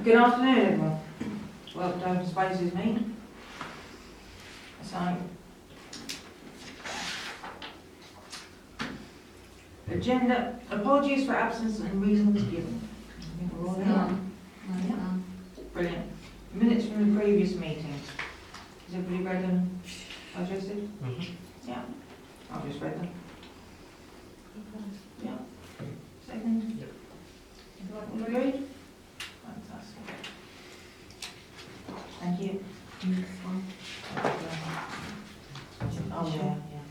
Good afternoon, everyone. Welcome to Open Spaces meeting. So, agenda, apologies for absence and reasons given. I think we're all there. Brilliant. Minutes from the previous meeting. Has everybody read them, digested? Yeah, I've just read them. Yeah. Second? Yep. All agreed? Fantastic. Thank you. Oh, yeah, yeah.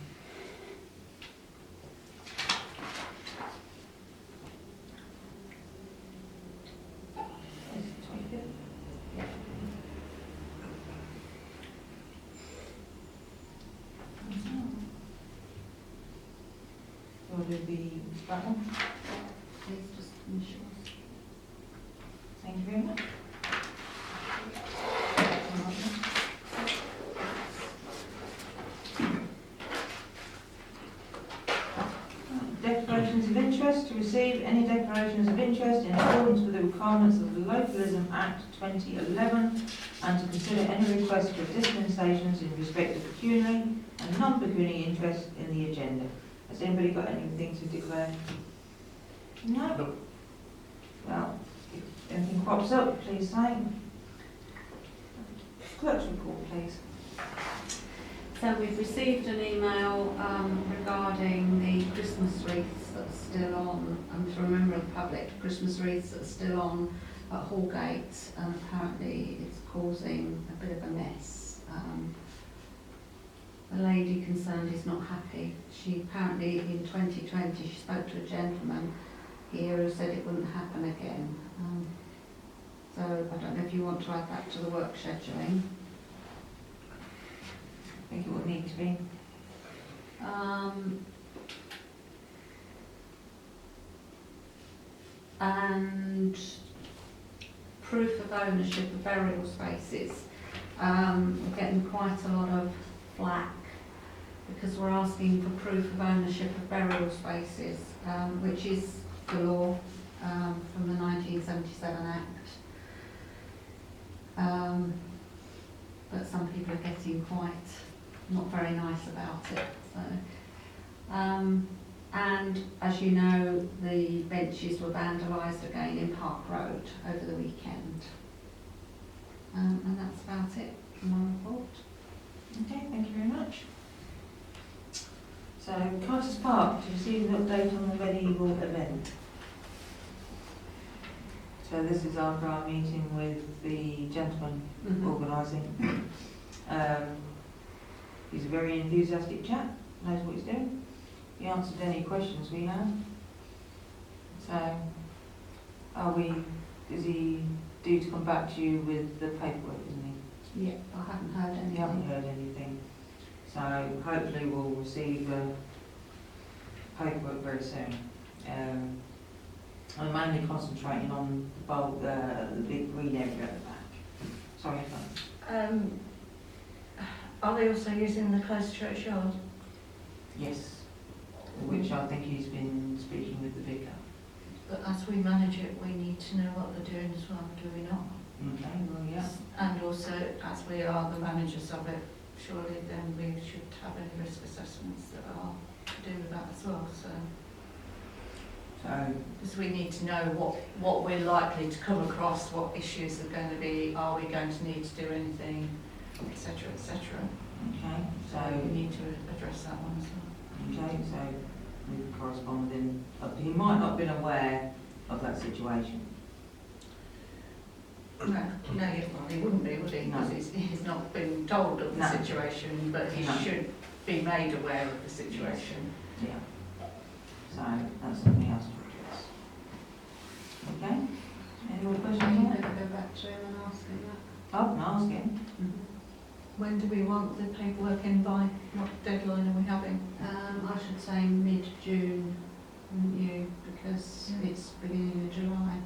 Is it 25th? Yeah. So we'll do the button. Please just initials. Thank you very much. Declarations of interest. To receive any declarations of interest in accordance with the requirements of the Localism Act 2011 and to consider any request for dispensations in respect of pecuniary and non-pecuniary interest in the agenda. Has anybody got anything to declare? No? Nope. Well, if anything crops up, please say. Clerk's report, please. So we've received an email regarding the Christmas wreaths that's still on, and for a member of the public, Christmas wreaths that are still on at Hallgate, and apparently it's causing a bit of a mess. The lady concerned is not happy. She apparently in 2020 she spoke to a gentleman here who said it wouldn't happen again. So I don't know if you want to add that to the work scheduling. I think it will need to be. And proof of ownership of burial spaces. We're getting quite a lot of flack because we're asking for proof of ownership of burial spaces, which is the law from the 1977 Act. But some people are getting quite not very nice about it. So, and as you know, the benches were vandalised again in Park Road over the weekend. And that's about it from my report. Okay, thank you very much. So, Carter's Park, to receive an update on the medieval event. So this is after our meeting with the gentleman organising. He's a very enthusiastic chap, knows what he's doing. He answered any questions we had. So, is he due to come back to you with the paperwork, isn't he? Yeah, I haven't heard anything. You haven't heard anything. So hopefully we'll receive paperwork very soon. I'm mainly concentrating on the bulk, the big green area at the back. Sorry, Fran. Are they also using the closed churchyard? Yes, which I think he's been speaking with the vicar. But as we manage it, we need to know what they're doing as well, do we not? Okay, well, yeah. And also, as we are the managers of it, surely then we should have any risk assessments that are to do with that as well. So, because we need to know what we're likely to come across, what issues are going to be, are we going to need to do anything, etc., etc. Okay, So we need to address that one as well. okay, so we can correspond with him. He might not have been aware of that situation. No, he wouldn't be, would he? No. Because he's not been told of the No. situation, but he No. should be made aware of the situation. Yeah. So that's something else to address. Okay? Any more questions Can you on that? never go back to him and ask him that? I can ask him. When do we want the paperwork in by? What deadline are we having? I should say mid-June, wouldn't you? Because it's beginning of July.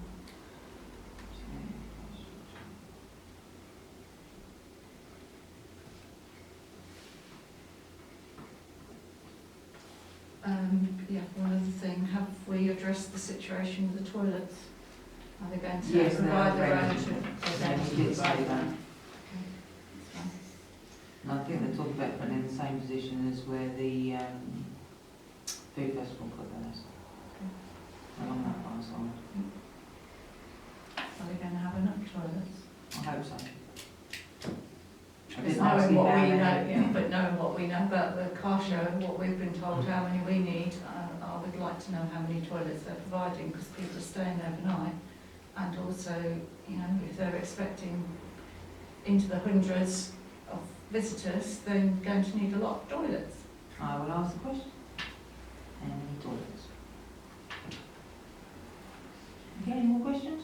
Yeah, one other thing, have we addressed the situation with the toilets? Are they going to Yes, provide they their are own ready. say that. Okay, that's fine. And I think they're talking about putting in the same position as where the food festival put theirs. Along that far side. Are we going to have enough toilets? I hope so. I Just didn't ask knowing you what how we know, many. yeah, but knowing what we know about the car show, what we've been told how many we need, I would like to know how many toilets they're providing, because people are staying overnight. And also, you know, if they're expecting into the hundreds of visitors, then going to need a lot of toilets. I will ask the question. How many toilets? Okay, any more questions?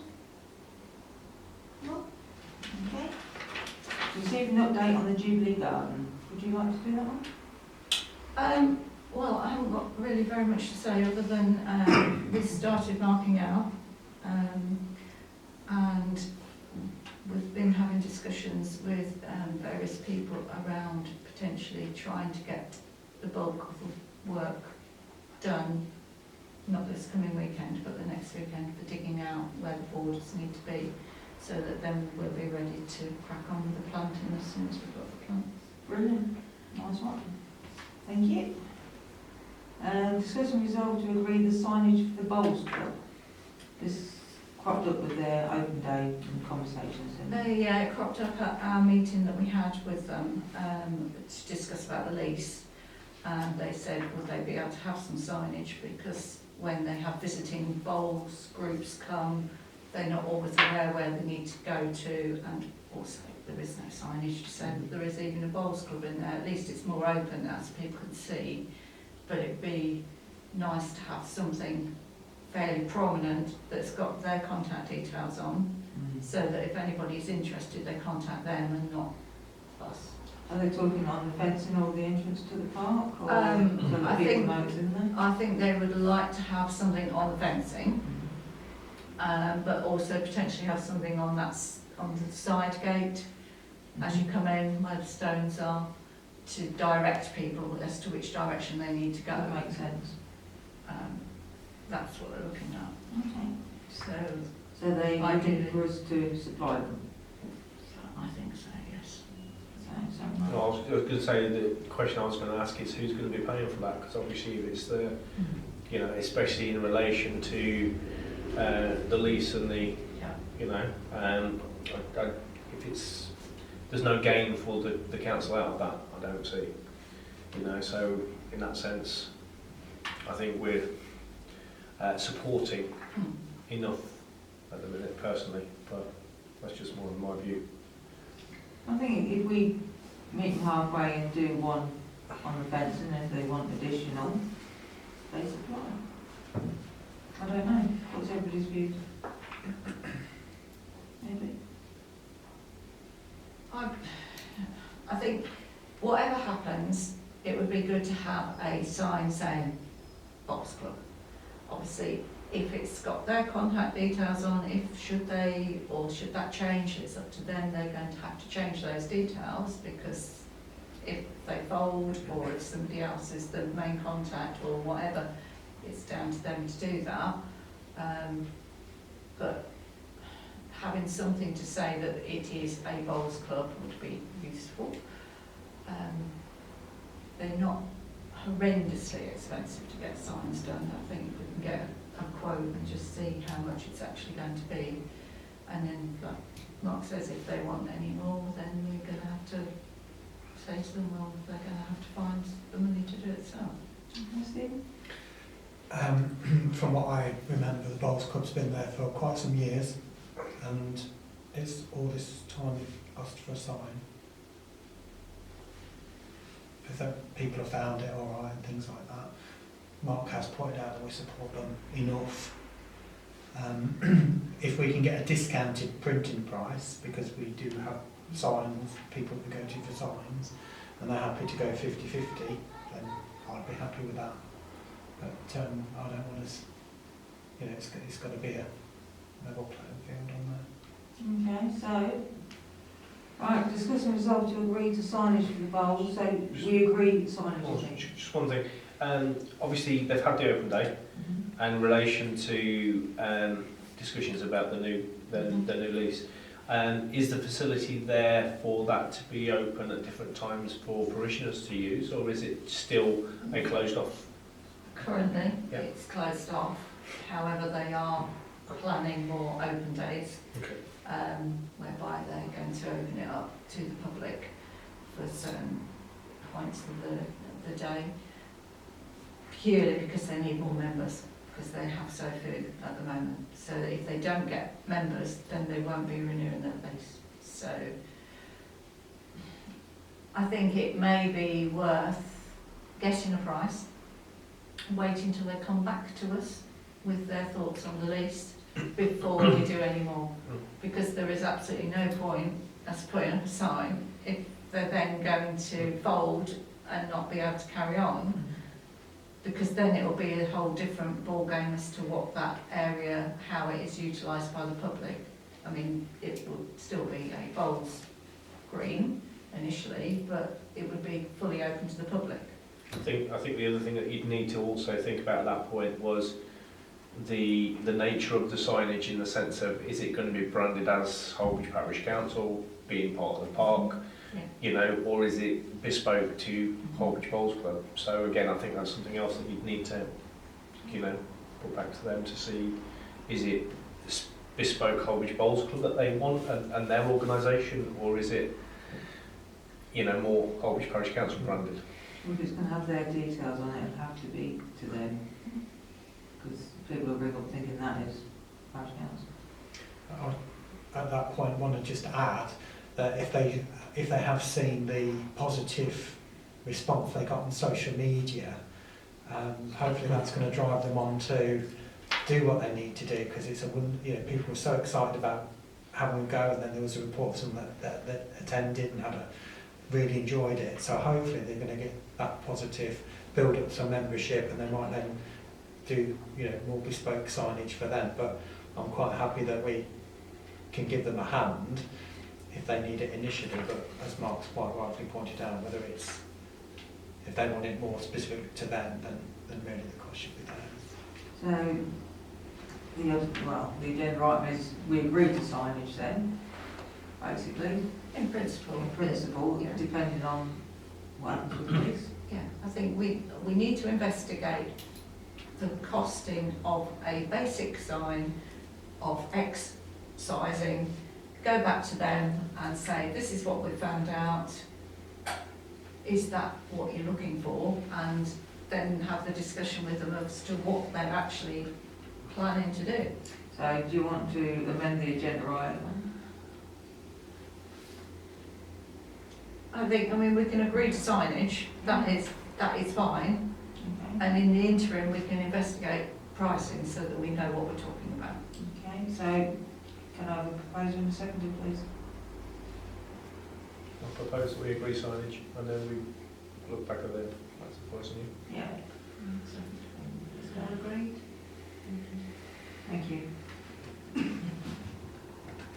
No? Okay. Receive an update on the Jubilee Garden. Would you like to do that one? Well, I haven't got really very much to say other than we started marking out, and we've been having discussions with various people around potentially trying to get the bulk of the work done, not this coming weekend, but the next weekend, for digging out where the borders need to be, so that then we'll be ready to crack on with the planting as soon as we've got the plants. Brilliant. Nice one. Thank you. Discuss and resolve to agree the signage for the Bowls Club. This cropped up with their open day and conversations. It cropped up at our meeting that we had with them to discuss about the lease. And they said, would they be able to have some signage, because when they have visiting bowls groups come, they're not always aware where they need to go to, and also there is no signage to say that there is even a bowls club in there. At least it's more open now so people can see, but it'd be nice to have something fairly prominent that's got their contact details on, so that if anybody's interested they contact them and not us. Are they talking on the fencing or the entrance to the park, or so I that people think- know it's in there? I think they would like to have something on the fencing, but also potentially have something on on the side gate as you come in where the stones are, to direct people as to which direction they need to go. That makes sense. That's what they're looking at. Okay. So So they Ideally. looking for us to supply them? I think so, yes. So, No, I was going to say, the question I was going to ask is who's going to be paying for that, because obviously if it's the, you know, especially in relation to the lease and the, Yeah. you know, if it's, there's no gain for the council out of that, I don't see, you know, so in that sense, I think we're supporting enough at the minute personally, but that's just more in my view. I think if we meet them halfway and do one on the fence, and if they want additional, they supply. I don't know. What's everybody's views? Maybe. I think whatever happens, it would be good to have a sign saying Box Club. Obviously, if it's got their contact details on, should that change, it's up to them. They're going to have to change those details, because if they fold, or if somebody else is the main contact or whatever, it's down to them to do that. But having something to say that it is a bowls club would be useful. They're not horrendously expensive to get signs done. I think we can get a quote and just see how much it's actually going to be. And then, like Mark says, if they want any more, then we're going to have to say to them, well, they're going to have to find the money to do it themselves. Okay, Stephen? From what I remember, the Bowls Club's been there for quite some years, and it's all this time asked for a sign. If people have found it all right and things like that. Mark has pointed out that we support them enough. If we can get a discounted printing price, because we do have signs, people we go to for signs, and they're happy to go 50-50, then I'd be happy with that. But I don't want us, you know, it's got to be a level playing field on that. Okay, so, right, discuss and resolve to agree to signage for the bowls. So we agree signage, Well, I think. just one thing, obviously they've had the open day, and in relation to discussions about the new lease, Is the facility there for that to be open at different times for parishioners to use, or is it still a closed off? Currently, Yeah. it's closed off, however, they are planning more open days, Okay. whereby they're going to open it up to the public for certain points of the day, purely because they need more members, because they have so few at the moment. So that if they don't get members, then they won't be renewing their lease. So I think it may be worth getting a price, waiting till they come back to us with their thoughts on the lease before we do any more. Because there is absolutely no point us putting up a sign if they're then going to fold and not be able to carry on, because then it will be a whole different ball game as to what that area, how it is utilised by the public. I mean, it would still be a bowls green initially, but it would be fully open to the public. I think the other thing that you'd need to also think about at that point was the nature of the signage, in the sense of, is it going to be branded as Holbridge Parish Council being part of the park, Yeah. you know, or is it bespoke to Holbridge Bowls Club? So again, I think that's something else that you'd need to, you know, put back to them to see, is it bespoke Holbridge Bowls Club that they want and their organisation, or is it, you know, more Holbridge Parish Council branded? If it's going to have their details on it, it'll have to be to them, because people will ring up thinking that is parish council. I, at that point, want to just add that if they have seen the positive response they got on social media, hopefully that's going to drive them on to do what they need to do, because it's people were so excited about having a go, and then there was a report of someone that attended and really enjoyed it. So hopefully they're going to get that positive, build up some membership, and they might then do more bespoke signage for them. But I'm quite happy that we can give them a hand if they need it initially. But as Mark's quite rightly pointed out, whether it's if they want it more specific to them, then really the cost should be theirs. So the agenda item is we agree to signage then, basically. In principle. In principle, Yeah. depending on what happens with the lease. Yeah, I think we need to investigate the costing of a basic sign of X sizing, go back to them and say, this is what we found out, is that what you're looking for? And then have the discussion with them as to what they're actually planning to do. So do you want to amend the agenda item? I mean, we can agree to signage, that is fine, Okay. and in the interim, we can investigate pricing so that we know what we're talking about. Okay, so can I have a proposal and a second, please? I propose that we agree signage, and then we look back at them. That's the voice on you. Yeah. Is that agreed? Thank you.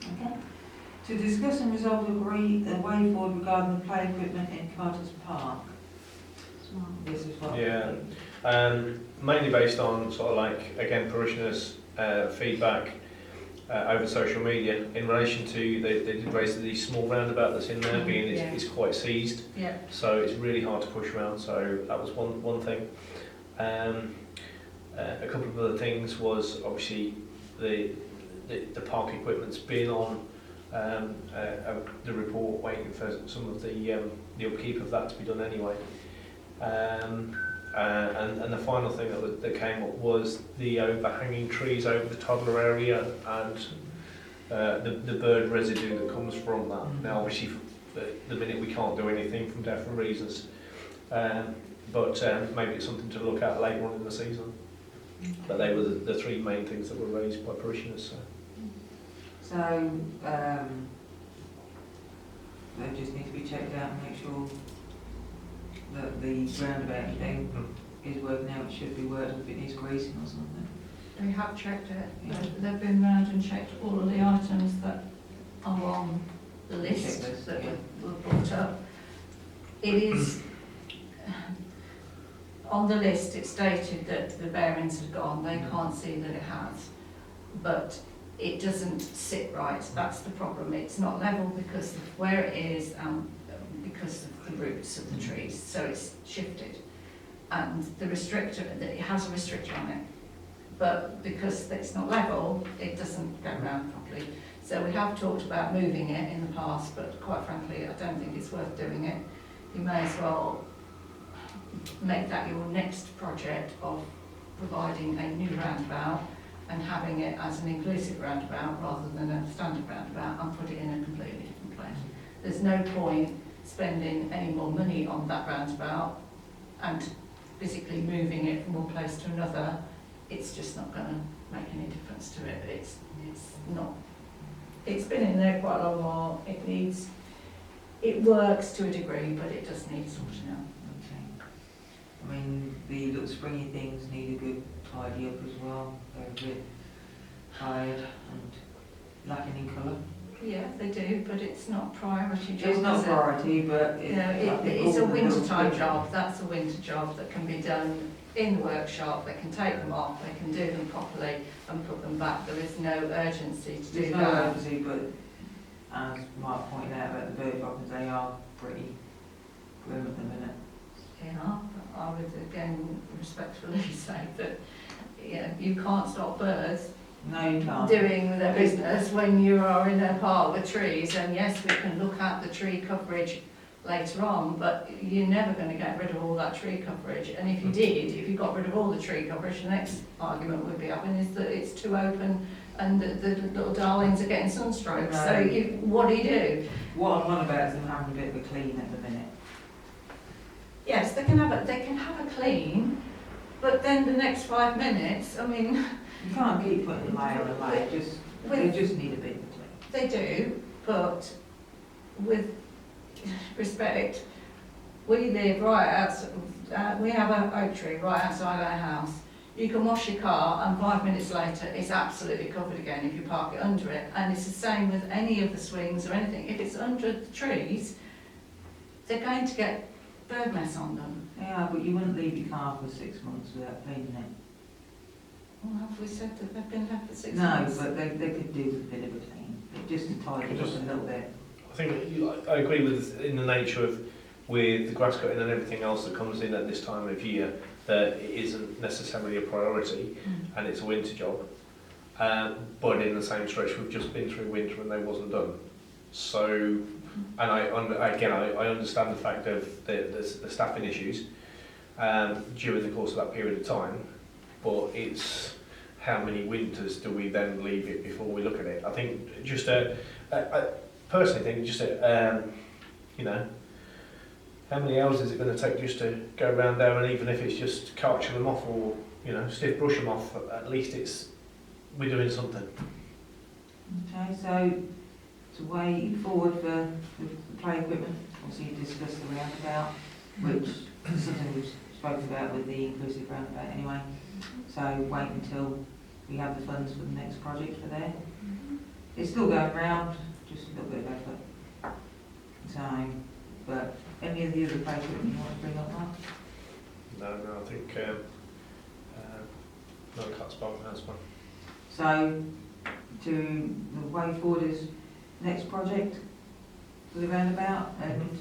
Okay. To discuss and resolve agree the way forward regarding the play equipment in Carter's Park. This is what. Yeah. Mainly based on sort of like, again, parishioners' feedback over social media in relation to, they did raise the small roundabout that's in there, being it's quite seized, Yeah. so it's really hard to push around, so that was one thing. A couple of other things was obviously the park equipment's been on the report, waiting for some of the upkeep of that to be done anyway. And the final thing that came up was the overhanging trees over the toddler area and the bird residue that comes from that. Now obviously the minute we can't do anything from different reasons, but maybe it's something to look at later on in the season. But they were the three main things that were raised by parishioners. So, they just need to be checked out and make sure that the roundabout thing is working out. It should be working, if it needs greasing or something. We have checked it. Yeah. They've been round and checked all of the items that are on the list Checklist, that yeah. were brought up. It is, on the list, it stated that the bearings had gone. They can't see that it has. But it doesn't sit right. That's the problem. It's not level because of where it is, because of the roots of the trees. So it's shifted, and the restrictor, it has a restrictor on it, but because it's not level, it doesn't go round properly. So we have talked about moving it in the past, but quite frankly, I don't think it's worth doing it. You may as well make that your next project of providing a new roundabout and having it as an inclusive roundabout rather than a standard roundabout, and put it in a completely different place. There's no point spending any more money on that roundabout and physically moving it from one place to another. It's just not going to make any difference to it. It's not. It's been in there quite a long while. It works to a degree, but it does need sorting out. Okay. I mean, the little springy things need a good tidy up as well. They're a bit tired and lacking in colour. Yeah, they do, but it's not priority job. It's not is it? priority, but You know, it's a wintertime job. That's a winter job that can be done in the workshop. They can take them off, they can do them properly and put them back. There is no urgency to do There's no that. urgency, but as Mark pointed out about the bird droppings, they are pretty grim at the minute. Yeah, I would again respectfully say that you can't stop birds No, you can't. doing their business when you are in a park with trees. And yes, we can look at the tree coverage later on, but you're never going to get rid of all that tree coverage. And if you did, if you got rid of all the tree coverage, the next argument we'd be having is that it's too open and the little darlings are getting sunstroke. No. So what do? What I'm on about is them having a bit of a clean at the minute. Yes, they can have a clean, but then the next 5 minutes, I mean, You can't keep putting layer on layer, they just need a bit of a clean. they do, but with respect, we live right outside, we have an oak tree right outside our house. You can wash your car and 5 minutes later it's absolutely covered again if you park it under it. And it's the same with any of the swings or anything. If it's under the trees, they're going to get bird mess on them. Yeah, but you wouldn't leave your car for 6 months without cleaning it. Well, have we said that they've been left for 6 No, months? but they could do with a bit of a clean, just to tidy it up a little bit. I think I agree with in the nature of with the grass cutting and everything else that comes in at this time of year that it isn't necessarily a priority and it's a winter job. But in the same stretch we've just been through winter and they wasn't done. So, and I understand the fact of the staffing issues during the course of that period of time, but it's how many winters do we then leave it before we look at it? I think just I personally think just how many hours is it going to take just to go around there, and even if it's just cartching them off or stiff brush them off, at least we're doing something. Okay, so to way forward for the play equipment, obviously you discussed the roundabout, which is something we've spoken about with the inclusive roundabout anyway. So wait until we have the funds for the next project for there. It's still going round, just a little bit of effort. Time, but any of the other play equipment you want to bring up, Mark? No, I think no cuts by that's one. So, to the way forward is next project for the roundabout, and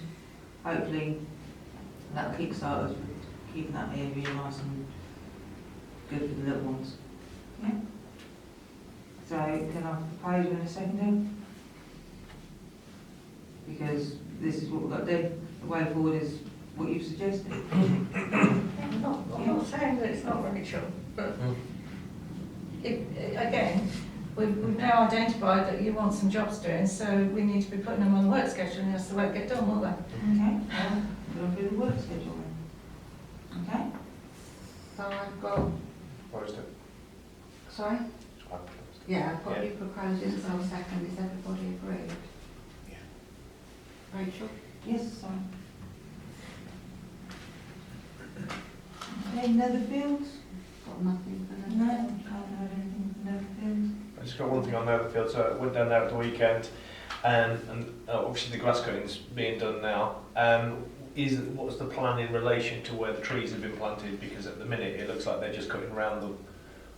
hopefully that'll kickstart us keeping that area nice and good for the little ones. Yeah. So, can I propose in a second? Because this is what we've got to do. The way forward is what you've suggested. I'm not saying that it's not Rachel, but again, we've now identified that you want some jobs doing, so we need to be putting them on the work schedule, and that's the way it get done, won't they? Okay. We'll do the work schedule then. Okay. So I've got, Proposed it. sorry? I proposed it. Yeah, I've got Yeah. you proposing, so I'll second. Is everybody agreed? Yeah. Rachel? Yes, sorry. Okay, Netherfields? Got nothing for No, them? can't have anything for Netherfields. I just got one thing on Netherfield. So I went down there at the weekend, and obviously the grass cutting's being done now. What's the plan in relation to where the trees have been planted? Because at the minute it looks like they're just cutting around them.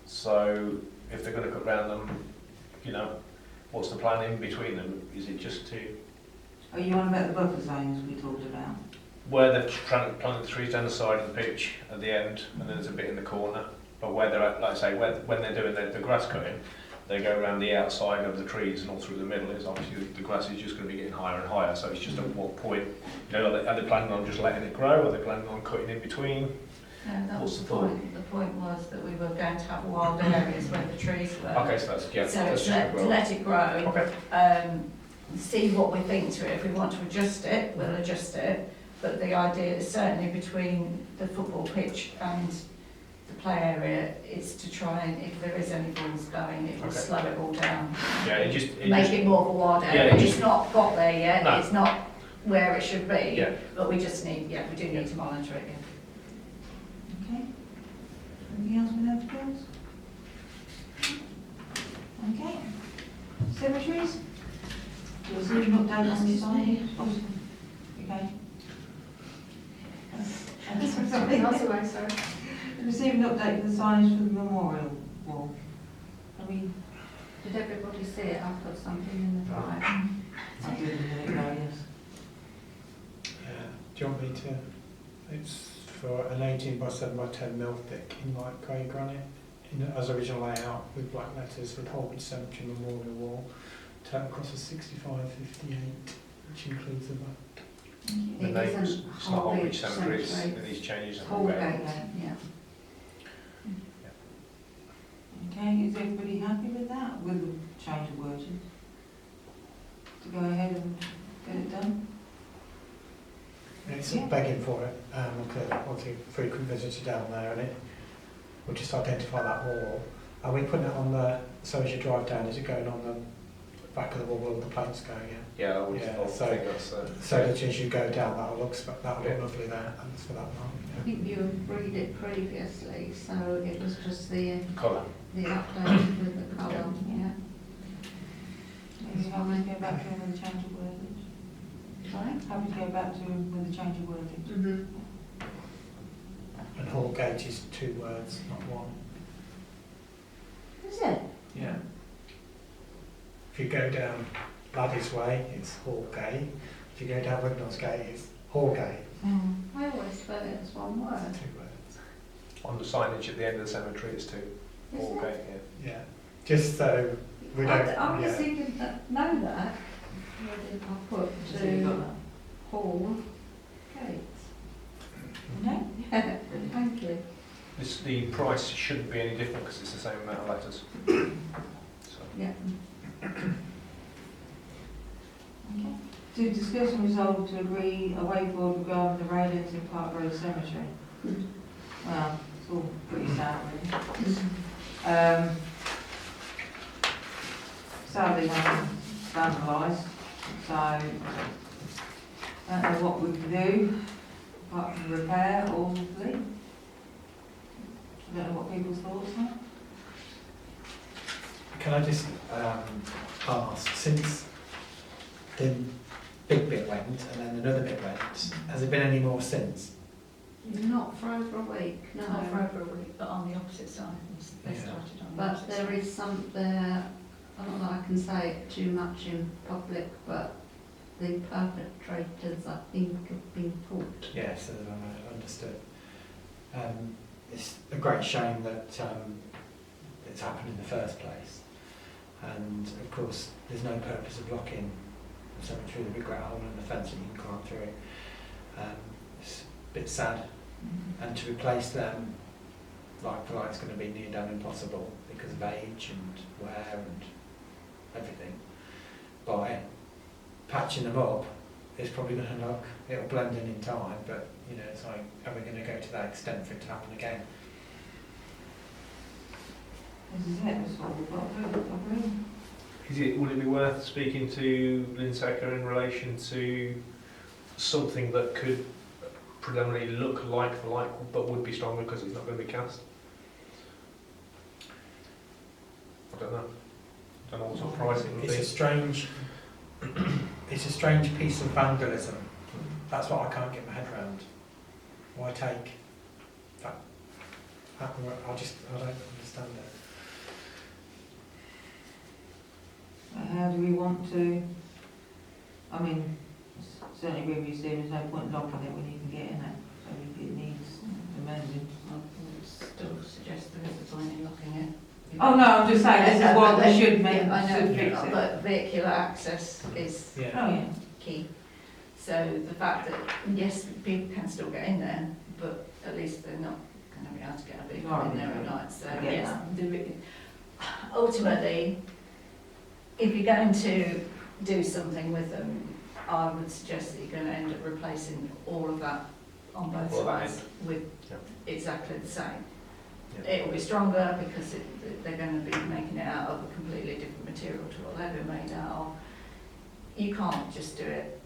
So if they're going to cut around them, you know, what's the plan in between them? Is it just to Are you on about the buffer zones we talked about? where they've planted the trees down the side of the pitch at the end, and then there's a bit in the corner, but where they're at, like I say, when they're doing the grass cutting, they go around the outside of the trees and all through the middle. Is obviously the grass is just going to be getting higher and higher, so it's just at what point, you know, are they planning on just letting it grow? Are they planning on cutting in between? No, that What's was the the thought? point. The point was that we were going to have wild areas where the trees were. Okay, so that's, yeah, So that's it's just let, a grow. let it grow, Okay. see what we think to it. If we want to adjust it, we'll adjust it. But the idea is certainly between the football pitch and the play area is to try and, if there is any balls going, it will Okay. slow it all down. Yeah, it Make just, it more of a wild Yeah, area. it just- It's not got there yet, No. it's not where it should be, yeah. but we just need, we do need to monitor it, yeah. Okay. Anything else with that, girls? Okay. Cemeteries? You'll see an update on the sign. Okay. sorry. Receive an update for the signage for the memorial wall. I mean, Did everybody see it? I put something in the drive. I did a minute ago, yes. Yeah. Do you want me to? It's for an 18 by 7 by 10 mil thick in light grey granite, as original layout with black letters with Holbein Cemetery Memorial Wall. Total cost of 65.58, which includes the back. Thank The you. name, isn't it's not Holbridge Cemetery, Cemetery. and these changes are Holgate, Holgate. yeah. Okay, is everybody happy with that, with the change of wording? To go ahead and get it done? It's Yeah. begging for it. Obviously, frequent visitor down there, and it will just identify that wall. Are we putting it on the, so as you drive down, is it going on the back of the wall where the plates go, yeah? Yeah, I would Yeah, I so- think that's, So that as you go down, that'll look Yeah. lovely there, and it's for that mark. I think you agreed it previously, so it was just the colour. update with the colour, yeah. Are you happy to go back to him with the change of wording? Sorry? Happy to go back to him with the change of wording? Mm-hmm. And Hallgate is 2 words, not 1. Is it? Yeah. If you go down Laddie's Way, it's Hallgate. If you go down Wignallsgate, it's Hallgate. I always spell it as one word. 2 words. On the signage at the end of the cemetery, it's 2. Is it? Holgate, yeah. Yeah. Just so we don't. I was yeah. thinking that, know that. Where did I put So you got to that? Hall Gate? Okay. Yeah, thank you. The price shouldn't be any different because it's the same amount of letters. So, Yeah. Okay. To discuss and resolve to agree a way forward regarding the railings in Park Road Cemetery. Well, it's all pretty sad, really. Sadly, nothing's vandalised, so I don't know what we can do apart from repair or leave. I don't know what people's thoughts are. Can I just ask, since the big bit went and then another bit went, has there been any more since? Not for over a week, no. Not for over a week, but on the opposite side, they Yeah. started on the But opposite there side. is some there, I don't know if I can say it too much in public, but the perpetrators, I think, have been caught. Yes, understood. It's a great shame that it's happened in the first place. And of course, there's no purpose of blocking the cemetery with a big great hole in the fence that you can climb through. It's a bit sad. And to replace them, like for like, it's going to be near damn impossible because of age and wear and everything. By patching them up, it's probably going to look, it'll blend in time, but you know, it's like, are we going to go to that extent for it to happen again? This is it, that's what we've got to do, would it be worth speaking to Lynn Secker in relation to something that could predominantly look like for like, but would be stronger because it's not going to be cast? I don't know. Don't know what sort of pricing would It's be. a strange piece of vandalism. That's what I can't get my head around. Why take that? I don't understand it. So how do we want to, I mean, certainly agree with you, Stephen, there's no point locking it when you can get in it, so it needs amending. I would still suggest there is a point in looking at. Oh no, I'm just saying, this is what they should make, Yeah, I know, should fix it. but vehicular access is Oh, Yeah. yeah. key. So the fact that, yes, people can still get in there, but at least they're not going to be able to get a vehicle in there at night. So I get yes, that. ultimately, if you're going to do something with them, I would suggest that you're going to end up replacing all of that on both All that sides with Yeah. exactly the same. Yeah. It will be stronger because they're going to be making it out of a completely different material to what they've been made out of. You can't just do it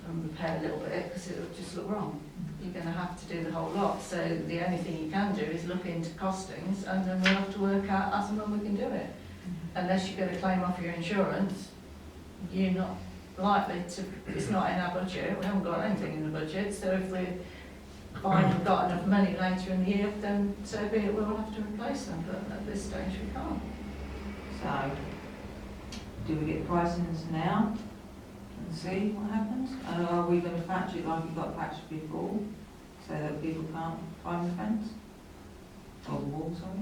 and repair a little bit because it will just look wrong. You're going to have to do the whole lot. So the only thing you can do is look into costings, and then we'll have to work out as and when we can do it. Unless you're going to claim off your insurance, you're not likely to, it's not in our budget, we haven't got anything in the budget, so if we find we've got enough money later in the year, then so be it, we'll have to replace them, but at this stage we can't. So, do we get pricings now and see what happens? And are we going to patch it like we got patched before, so that people can't climb the fence? Or the wall, sorry?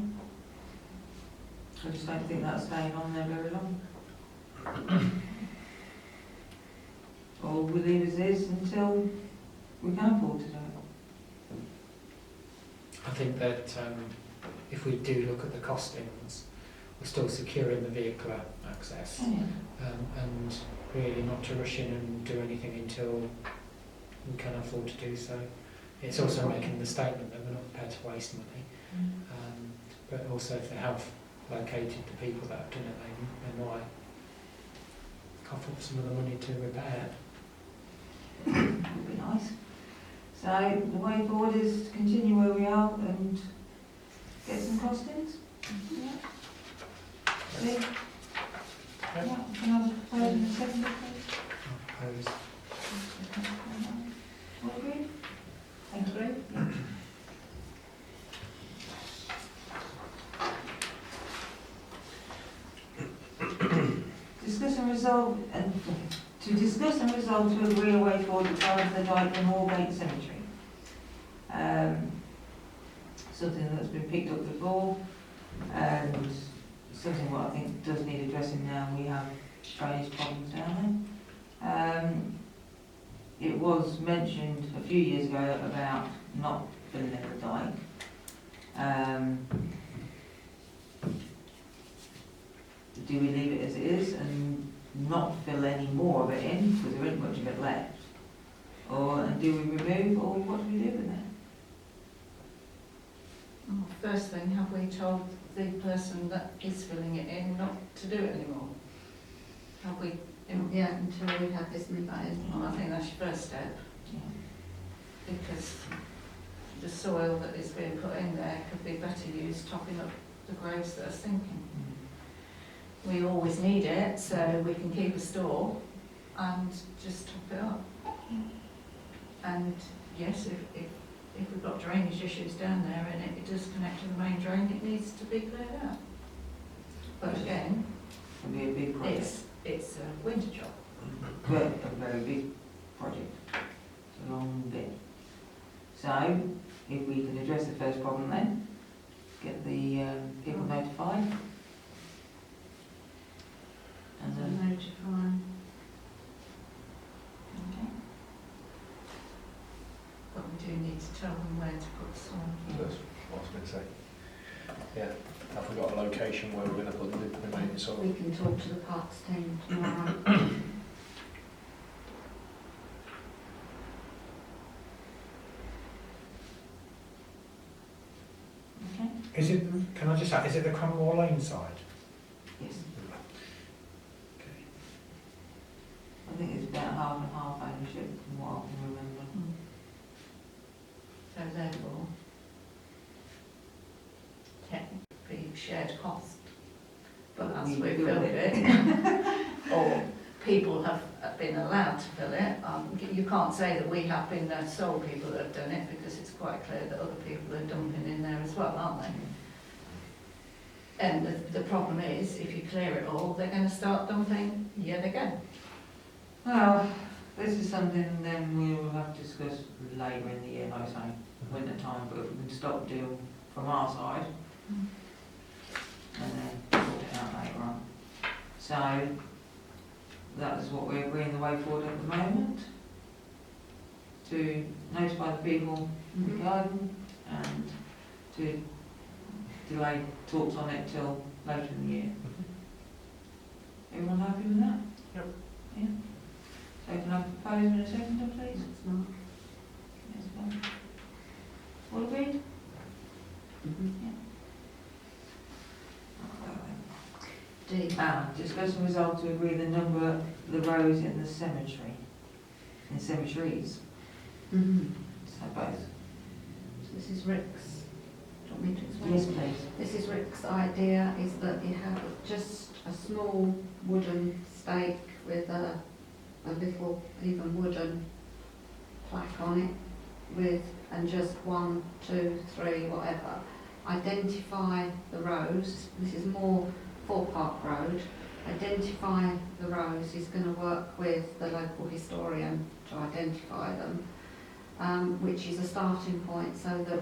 I just don't think that's staying on there very long. Or we leave as is until we can afford to do it. I think that if we do look at the costings, we're still securing the vehicular access, and really not to rush in and do anything until we can afford to do so. It's also making the statement that we're not prepared to waste money, but also if they have located the people that have done it, they might cough up some of the money to repair. Would be nice. So the way forward is to continue where we are and get some costings. Yeah. See? Yeah, can I have a proposal in a second, please? I propose. All agreed? Thank you. Yeah. Discuss and resolve, to discuss and resolve to agree a way forward regarding the Dyke and Moorgate Cemetery. Something that's been picked up before, and something what I think does need addressing now. We have drainage problems down there. It was mentioned a few years ago about not filling in the dyke. Do we leave it as it is and not fill any more of it in, because there isn't much of it left? And do we remove, or what do we do with it? Well, first thing, have we told the person that is filling it in not to do it anymore? Have we? Yeah, until we have this rebate. Well, I think that's your first step, because the soil that is being put in there could be better used topping up the graves that are sinking. We always need it, so we can keep a store and just top it up. And yes, if we've got drainage issues down there and it does connect to the main drain, it needs to be cleared out. But again, It'll be a big project, it's a winter job. but a very big project. It's a long bit. So, if we can address the first problem then, get the people notified. And then, Notify. okay. But we do need to tell them where to put the soil. That's what I was going to say. Yeah, have we got a location where we're going to put the remaining soil? We can talk to the parks team tomorrow. Okay. Is it? Can I just add? Is it the Cromwell Lane side? Yes. Okay. I think it's about half and half ownership from what I can remember. So therefore, technically shared cost. But as We we do filled it. it, or people have been allowed to fill it, you can't say that we have been the sole people that have done it, because it's quite clear that other people are dumping in there as well, aren't they? And the problem is, if you clear it all, they're going to start dumping yet again. Well, this is something then we will have to discuss later in the year, like I say, winter time, but if we can stop the deal from our side, and then sort it out later on. So, that is what we're agreeing the way forward at the moment, to notify the people regarding and to delay talks on it till later in the year. Everyone happy with that? Yep. Yeah. So can I propose in a second, please? It's not. Yes, well. All agreed? D. Discuss and resolve to agree the number of the rows in the cemetery, in cemeteries, so both. So this is Rick's. Do you want me to explain? Yes, please. This is Rick's idea, is that you have just a small wooden stake with a little even wooden plaque on it with, and just 1, 2, 3, whatever. Identify the rows. This is more for Park Road. Identify the rows. He's going to work with the local historian to identify them, which is a starting point so that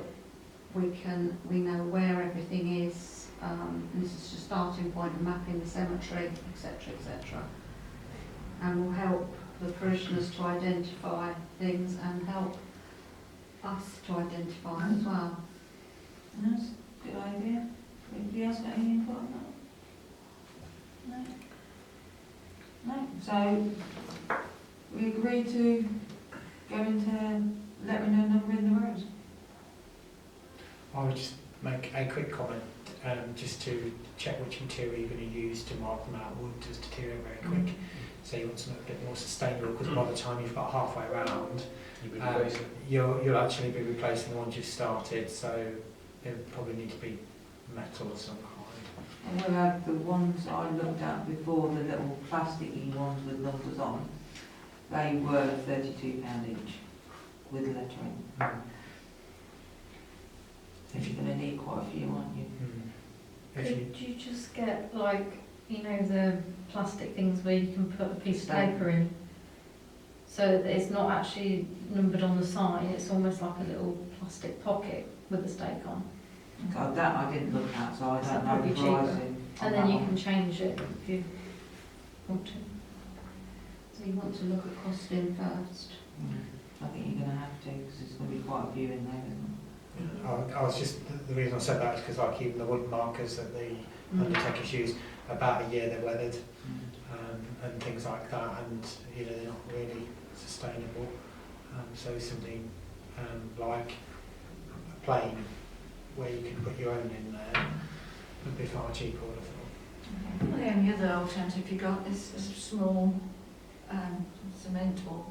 we know where everything is. And this is just a starting point of mapping the cemetery, etc., etc. And will help the parishioners to identify things and help us to identify as well. That's a good idea. Anybody else got any input on that? No? No? So, we agree to go into let me know number in the rows. I would just make a quick comment, just to check which material you're going to use to mark them out. Wood does deteriorate very quick, so you want something a bit more sustainable, because by the time you've got halfway around, You'll be replacing. you'll actually be replacing the ones you've started, so they probably need to be metal of some kind. And we had the ones I looked at before, the little plasticky ones with numbers on, they were £32 each, with lettering. If you're going to need quite a few, aren't you? If you, Could you just get, like, you know, the plastic things where you can put a piece of paper in? So that it's not actually numbered on the sign, it's almost like a little plastic pocket with a stake on. God, that I didn't look at, so I So don't know probably the cheaper. pricing. And then you can change it if you want to. So you want to look at costing first. I think you're going to have to, because there's going to be quite a few in there, isn't I was just, the reason I said that is because like even the wood markers that the undertakers use, about a year they're weathered, and things like that, and you know, they're not really sustainable. So something like a plane where you can put your own in there would be far cheaper, I would have thought. Well, the only other alternative you got is a small cement or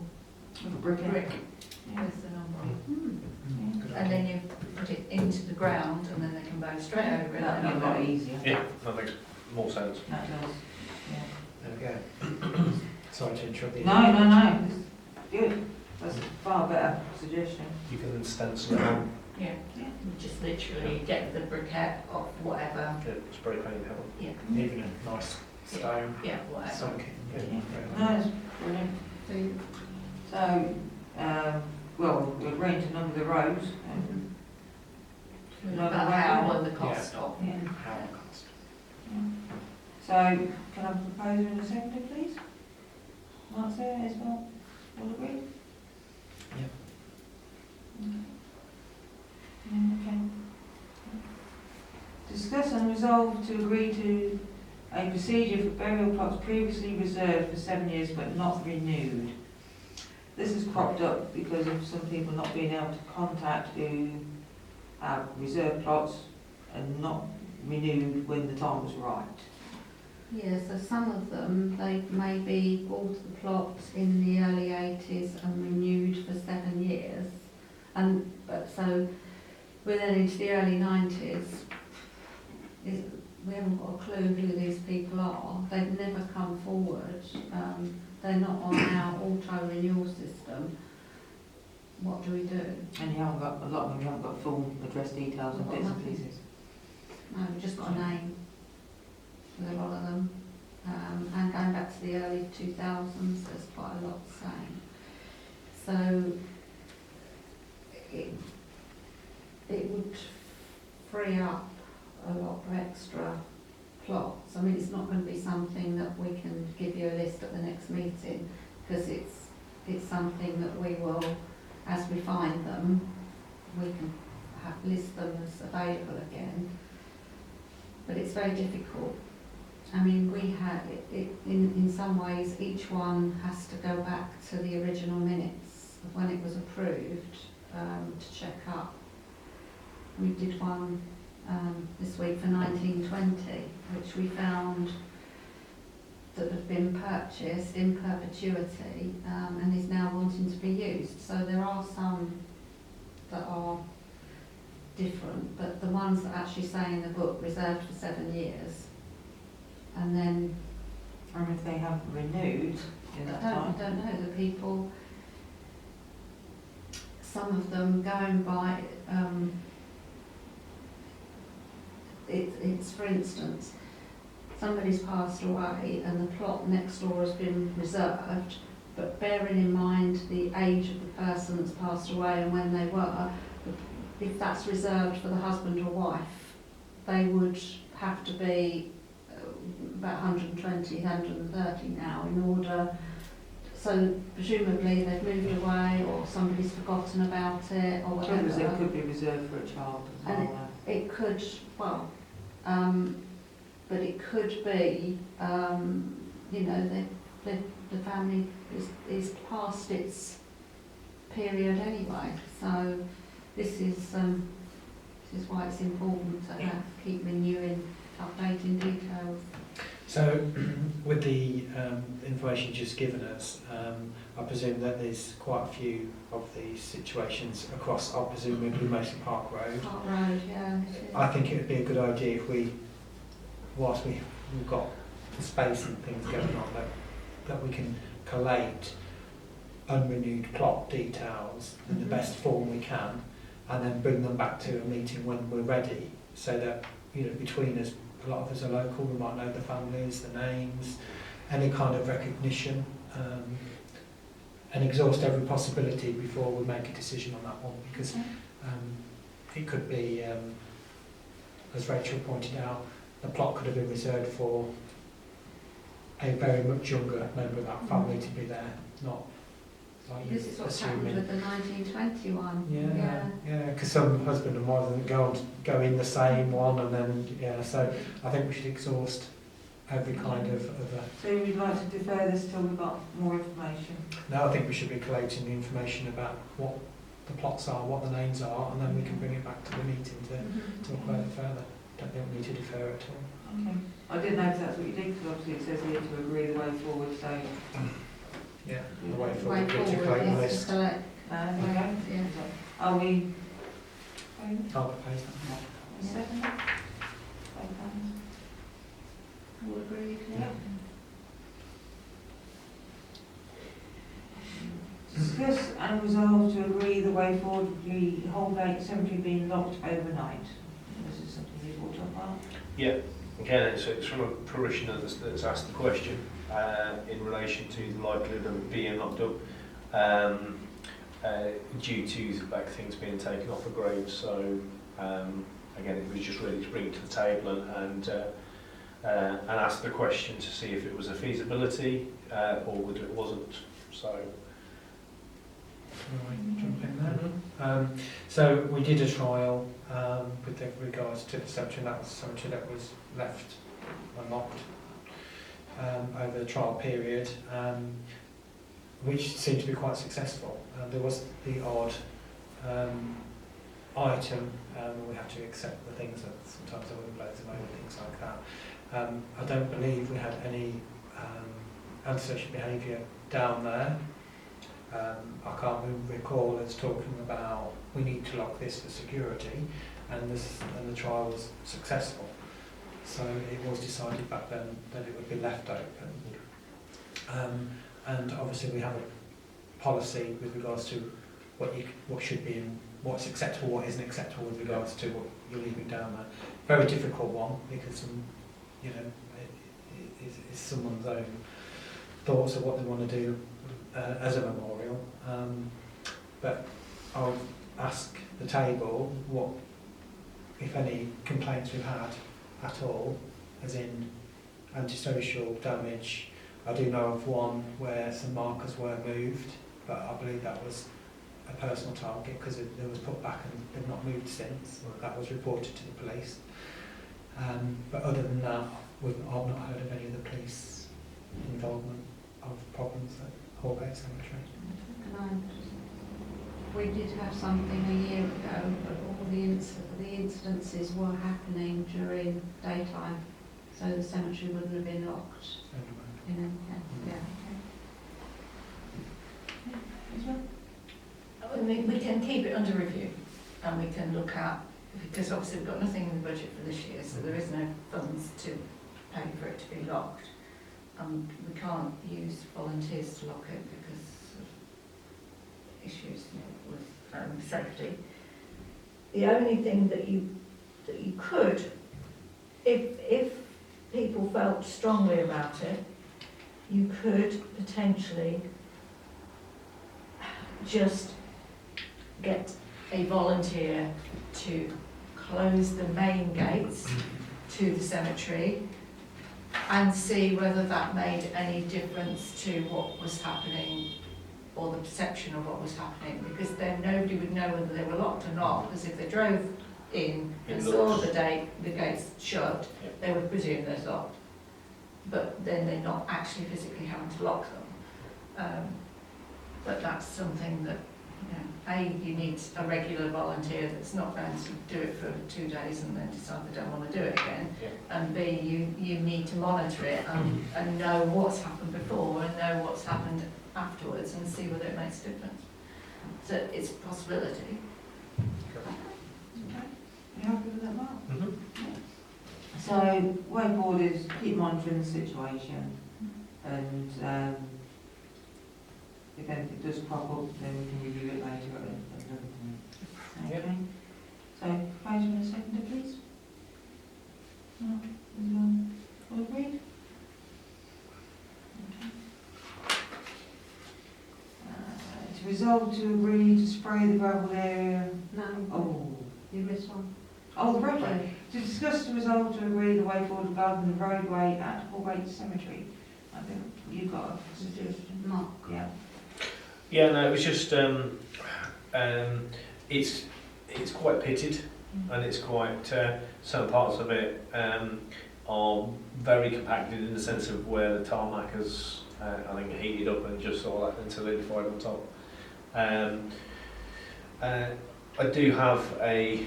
A brick. with the number on. Good And idea. then you put it into the ground and then they can bow straight over it. That'd be a lot easier. Yeah, that makes more sense. That does, yeah. There we go. Sorry to interrupt you. No, it's good. That's a far better suggestion. You can then stencil it on, Yeah, Yeah. you just literally get the briquette off whatever. spray paint it on. Yeah, Even a nice stone yeah, whatever. sunk in. No, it's brilliant. So, well, we're agreeing to number the rows. About how and the cost of. Yeah. How it cost. So, can I propose in a second, please? Mark's there as well. All agree? Yep. Okay. Discuss and resolve to agree to a procedure for burial plots previously reserved for 7 years but not renewed. This has cropped up because of some people not being able to contact who have reserved plots and not renewed when the time was right. Yeah, so some of them, they maybe bought the plots in the early 80s and renewed for 7 years. But so we're then into the early 90s. We haven't got a clue who these people are. They've never come forward. They're not on our auto renewal system. What do we do? And you haven't got, a lot of them, you haven't got full address details and bits and pieces. No, we've just got a name. with a lot of them. And going back to the early 2000s, there's quite a lot saying. So it would free up a lot of extra plots. I mean, it's not going to be something that we can give you a list at the next meeting, because it's something that we will, as we find them, we can list them as available again. But it's very difficult. I mean, we had in some ways, each one has to go back to the original minutes of when it was approved to check up. We did one this week for 1920, which we found that had been purchased in perpetuity and is now wanting to be used. So there are some that are different, but the ones that actually say in the book reserved for 7 years, and then And if they haven't renewed in that time? I don't know, the people, some of them going by, it's for instance, somebody's passed away and the plot next door has been reserved, but bearing in mind the age of the person that's passed away and when they were, if that's reserved for the husband or wife, they would have to be about 120, 130 now in order, so presumably they've moved away or somebody's forgotten about it or whatever. Because it could be reserved for a child as And well. It could, well, but it could be, you know, the family is past its period anyway. So this is why it's important to keep renewing, updating details. So, with the information just given us, I presume that there's quite a few of these situations across, I presume, maybe mostly Park Road. Park Road, yeah. I think it would be a good idea if we, whilst we've got the space and things going on, that we can collate unrenewed plot details in the best form we can, and then bring them back to a meeting when we're ready, so that, you know, between us, a lot of us are local, we might know the families, the names, any kind of recognition, and exhaust every possibility before we make a decision on that one, because it could be, as Rachel pointed out, the plot could have been reserved for a very much younger member of that family to be there, not like you This is what's happened assuming. with the 1921. Yeah, because some husband and wife go in the same one, and then so I think we should exhaust every kind of a. So you'd like to defer this till we've got more information? No, I think we should be collating the information about what the plots are, what the names are, and then we can bring it back to the meeting to talk about it further. Don't think we need to defer it at all. Okay. I didn't know if that's what you did, because obviously it says here to agree the way forward, so... Yeah, the way Way forward to forward collate the is list. to collect. There we go. Yeah. Are we... I'll propose that. Second? All agreed? Yeah. Discuss and resolve to agree the way forward with the whole gate cemetery being locked overnight. This is something you brought up, Mark? Yeah, again, it's from a parishioner that's asked the question in relation to the likelihood of it being locked up due to the back things being taken off a grave. So again, it was just really to bring it to the table and ask the question to see if it was a feasibility or whether it wasn't. So. Jump in there. So we did a trial with regards to the cemetery, and that was a cemetery that was left unlocked over the trial period, which seemed to be quite successful. There was the odd item, we have to accept the things that sometimes the wind blows them over, things like that. I don't believe we had any antisocial behaviour down there. I can't recall us talking about we need to lock this for security, and the trial was successful. So it was decided back then that it would be left open. And obviously we have a policy with regards to what should be and what's acceptable, what isn't acceptable with regards to what you're leaving down there. Very difficult one, because is someone's own thoughts of what they want to do as a memorial. But I'll ask the table what, if any, complaints we've had at all, as in antisocial damage. I do know of one where some markers were moved, but I believe that was a personal target because it was put back and they've not moved since. That was reported to the police. But other than that, I've not heard of any of the police involvement of problems at Hallgate Cemetery. We did have something a year ago, but all the incidences were happening during daytime, so the cemetery wouldn't have been locked. You know, I mean, we can keep it under review and we can look at, because obviously we've got nothing in the budget for this year, so there is no funds to pay for it to be locked. We can't use volunteers to lock it because of issues with safety. The only thing that you could, if people felt strongly about it, you could potentially just get a volunteer to close the main gates to the cemetery and see whether that made any difference to what was happening or the perception of what was happening, because then nobody would know whether they were locked or not, because if they drove in and saw the gates shut, they would presume they're locked, but then they're not actually physically having to lock them. But that's something that, you know, A, you need a regular volunteer that's not going to do it for 2 days and then decide they don't want to do it again. And B, you need to monitor it and know what's happened before and know what's happened afterwards and see whether it makes a difference. So it's a possibility. You happy with that, Mark? Mm-hmm. So, way forward is keep monitoring the situation, and if anything does crop up, then we can review it later at another point. Okay. So, proposal and seconder, please. Mark, all agreed? Okay. To resolve to agree to spray the gravel area. No, Oh. you missed one. Oh, the roadway. To discuss the resolve to agree the way forward regarding the roadway at Hallgate Cemetery. I think you got a suggestion. Mark. Yeah. Yeah, no, it was just it's quite pitted, and it's quite some parts of it are very compacted in the sense of where the tarmac has I think heated up and just sort of like and solidified on top. I do have a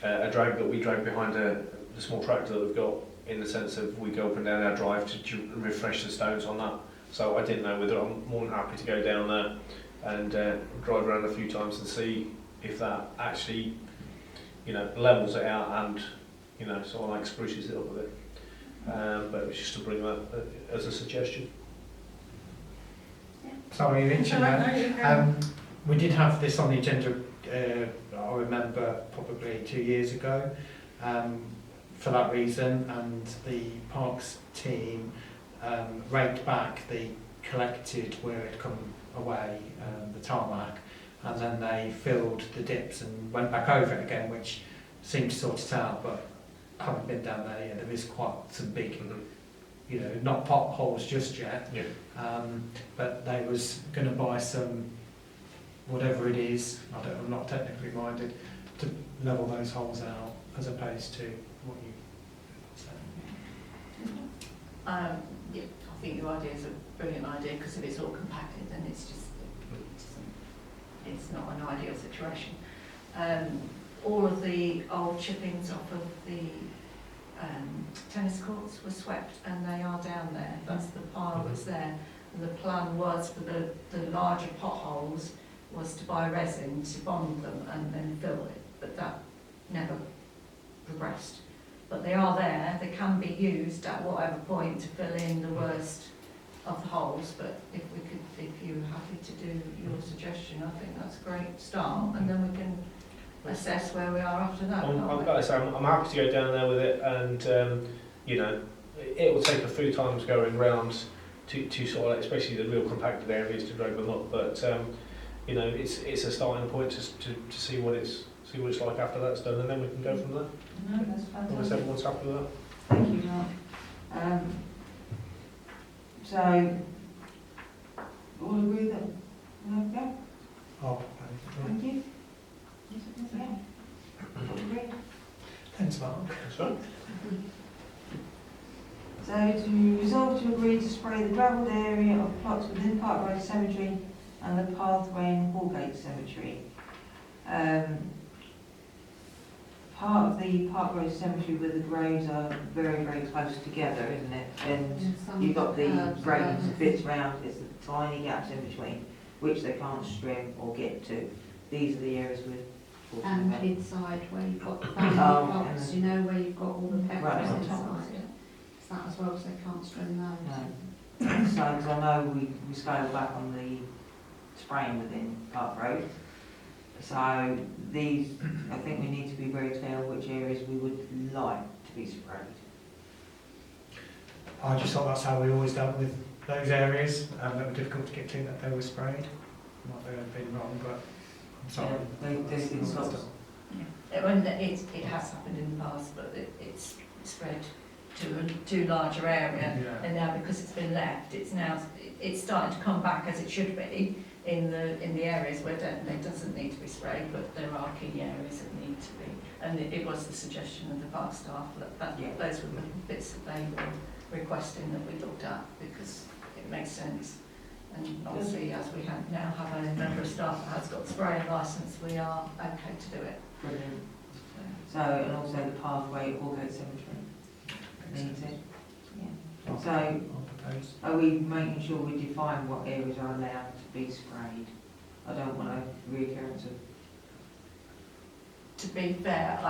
drag that we drag behind the small tractor that we've got, in the sense of we go up and down our drive to refresh the stones on that. So I didn't know whether I'm more than happy to go down there and drive around a few times and see if that actually, you know, levels it out and, you know, sort of like spruces it up a bit. But it was just to bring that as a suggestion. Sorry, you mentioned that. We did have this on the agenda, I remember probably 2 years ago, for that reason, and the Parks team raked back the collected where it come away, the tarmac, and then they filled the dips and went back over it again, which seemed to sort it out, but I haven't been down there yet. There is quite some big, you know, not potholes just yet, but they was going to buy some, whatever it is, I'm not technically minded, to level those holes out as opposed to what you said. Yeah, I think your idea is a brilliant idea, because if it's all compacted, then it's just, it's not an ideal situation. All of the old chippings off of the tennis courts were swept, and they are down there. That's the pile that's there. And the plan was for the larger potholes was to buy resin to bond them and then fill it, but that never progressed. But they are there, they can be used at whatever point to fill in the worst of the holes, but if you're happy to do your suggestion, I think that's a great start, and then we can assess where we are after that. I'm happy to go down there with it, and you know, it will take a few times going round to sort of, especially the real compacted areas, to drag them up. But you know, it's a starting point to see what it's like after that's done, and then we can go from there. No, that's Unless fantastic. everyone's happy with that. Thank you, Mark. So, all agree that we'll have a go? I'll propose it. Thank you. Yeah. All agree? Thanks, Mark. That's right. So to resolve to agree to spray the gravelled area of plots within Park Road Cemetery and the pathway in Hallgate Cemetery. Part of the Park Road Cemetery where the graves are very, very close together, isn't it? And you've got the graves bits round, it's the tiny gaps in between, which they can't trim or get to. These are the areas we're talking And about. inside where you've got the family Oh, plots, you know, where you've got all the Right, peppers on inside. It's that as well, because they can't string those. No. So, because I know we scaled back on the spraying within Park Road. So these, I think we need to be very clear on which areas we would like to be sprayed. I just thought that's how we always dealt with those areas that were difficult to get to, that they were sprayed. Not that I've been wrong, but I'm sorry. There's been It's lots. not- It has happened in the past, but it's spread to a too larger area. Yeah. And now because it's been left, it's starting to come back as it should be in the areas where it doesn't need to be sprayed, but there are key areas that need to be. And it was the suggestion of the park staff that Yeah. those were the bits that they were requesting that we looked at, because it makes sense. And obviously, as we now have a member of staff that has got the spraying licence, we are okay to do it. Brilliant. So, and also the pathway at Hallgate Cemetery needs it. Yeah. So, I'll propose. are we making sure we define what areas are allowed to be sprayed? I don't want a reoccurrence of. To be fair, I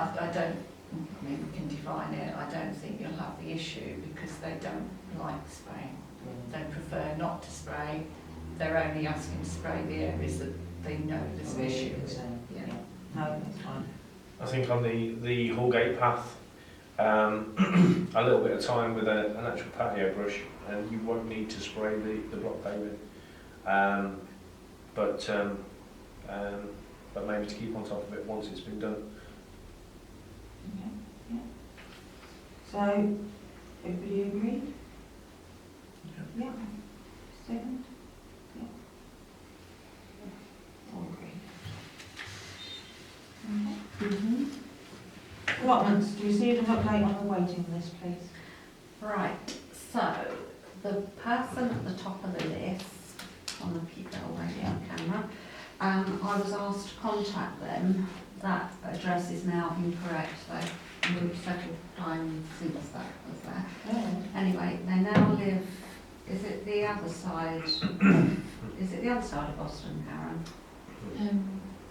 mean, we can define it, I don't think you'll have the issue, because they don't like spraying. They prefer not to spray, they're only asking to spray the areas that they know there's an issue with. Yeah. No, that's fine. I think on the Hallgate path, a little bit of time with an actual patio brush, and you won't need to spray the block paving. But maybe to keep on top of it once it's been done. Okay, yeah. So, everybody agree? Yeah. Second? Yeah. All agree. Okay. Allotments, to receive an update on the waiting list, please. Right, so the person at the top of the list, on the keep that away on camera, I was asked to contact them. That address is now incorrect, they've moved several times since that was there. Anyway, they now live, is it the other side of Boston, Karen?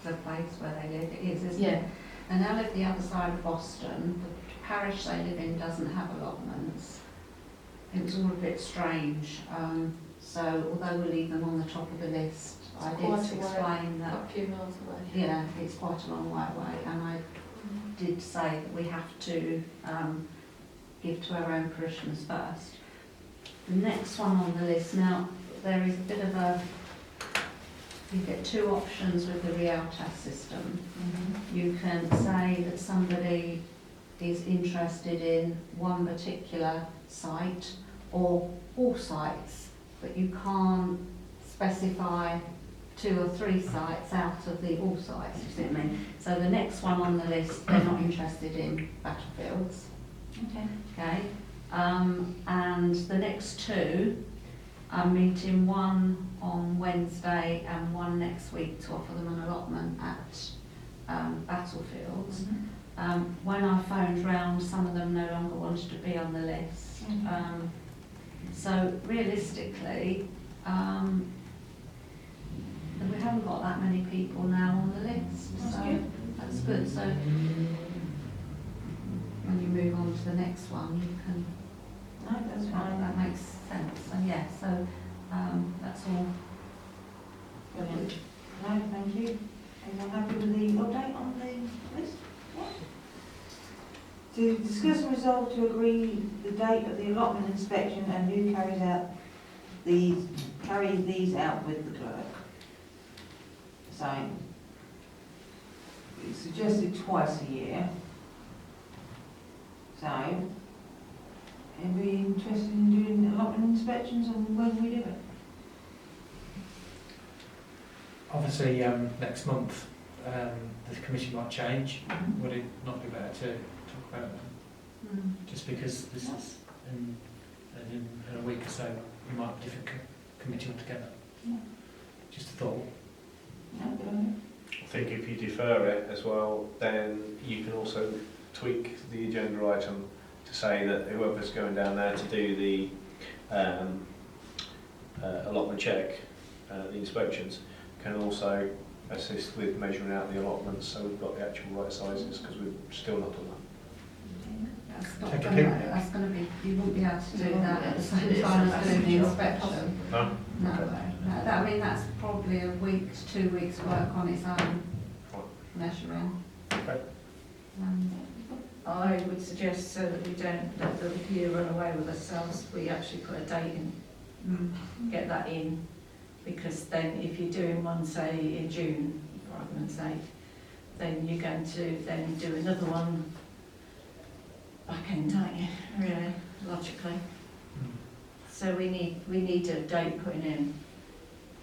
The place where they live, it is, isn't it? They now live the other side of Boston. The parish they live in doesn't have allotments. It was all a bit strange. So although we'll leave them on the top of the list, I did explain that. A few miles away. Yeah, it's quite a long way away, and I did say that we have to give to our own parishioners first. The next one on the list, now there is a bit of you get two options with the Realtas system. You can say that somebody is interested in one particular site or all sites, but you can't specify 2 or 3 sites out of the all sites, you see what I mean? So the next one on the list, they're not interested in battlefields. Okay. And the next 2, I'm meeting one on Wednesday and one next week to offer them an allotment at battlefields. When I phoned round, some of them no longer wanted to be on the list. So realistically, we haven't got that many people now on the list. That's So good. that's good. So when you move on to the next one, you can. No, that's fine. That makes sense. So yeah. So that's all. Brilliant. No, thank you. Everyone happy with the update on the list? Yeah. To discuss and resolve to agree the date of the allotment inspection and who carries these out with the clerk. So, it's suggested twice a year. So, anybody interested in doing allotment inspections and when we do it? Obviously, next month, the committee might change. Would it not be better to talk about it then? Just because this is in a week or so, we might have a different committee altogether. Yeah. Just a thought. No, good idea. I think if you defer it as well, then you can also tweak the agenda item to say that whoever's going down there to do the allotment check, the inspections, can also assist with measuring out the allotments so we've got the actual right sizes, because we've still not done that. Take a picnic. That's gonna be, you won't be able to do that at the It's same a time as massive doing the job. inspection. No? No, Okay. no, that, I mean, that's probably a week to 2 weeks work on its own, Fine. measuring. Okay. I would suggest, so that we don't let the year run away with ourselves, we actually put a date in, get that in, because then if you're doing one, say, in June, for argument's sake, then you're going to then do another one back end, aren't you, really, logically? So we need a date putting in.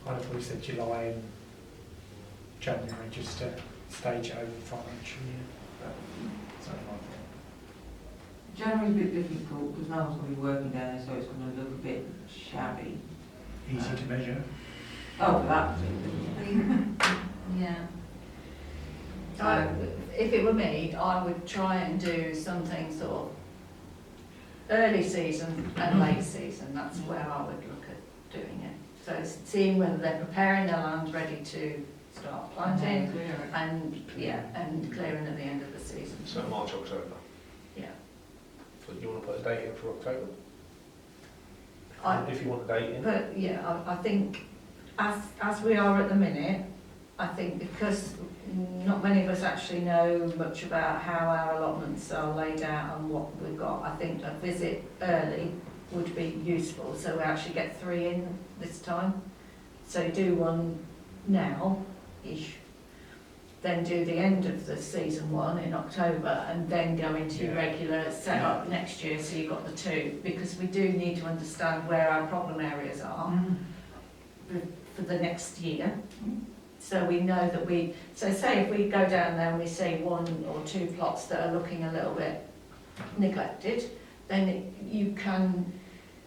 I thought we said July and January, just to stage it over the financial year. Something like that. January's a bit difficult because no one's going to be working down there, so it's going to look a bit shabby. Easy to measure. Oh, for that particular. Yeah. If it were me, I would try and do something sort of early season and late season. That's where I would look at doing it. So it's seeing whether they're preparing their land ready to start planting and clearing at the end of the season. So March, October. Yeah. So do you want to put a date in for October? I- If you want a date in. But yeah, I think as we are at the minute, I think because not many of us actually know much about how our allotments are laid out and what we've got, I think a visit early would be useful. So we actually get 3 in this time. So do one now-ish, then do the end of the season one in October, and then go into your Yeah. regular setup next year, so you've got the 2, because we do need to understand where our problem areas are for the next year. So we know that so say if we go down there and we see 1 or 2 plots that are looking a little bit neglected, then you can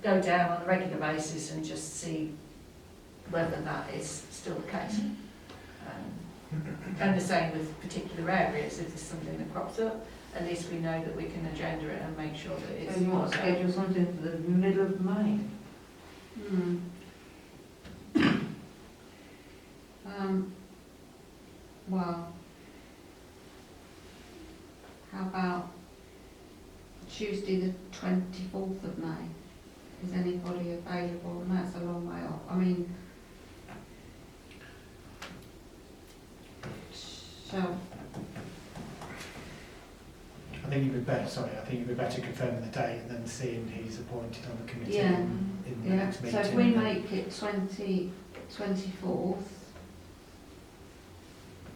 go down on a regular basis and just see whether that is still the case. And the same with particular areas, if there's something that crops up, at least we know that we can agenda it and make sure that it's... So you want to schedule something for the middle of May? Well, how about Tuesday the 24th of May? Is anybody available? And that's a long way off. I mean, so, I think you'd be better confirming the date and then seeing who's appointed on the committee Yeah. in the yeah, next so meeting. if we make it 24th,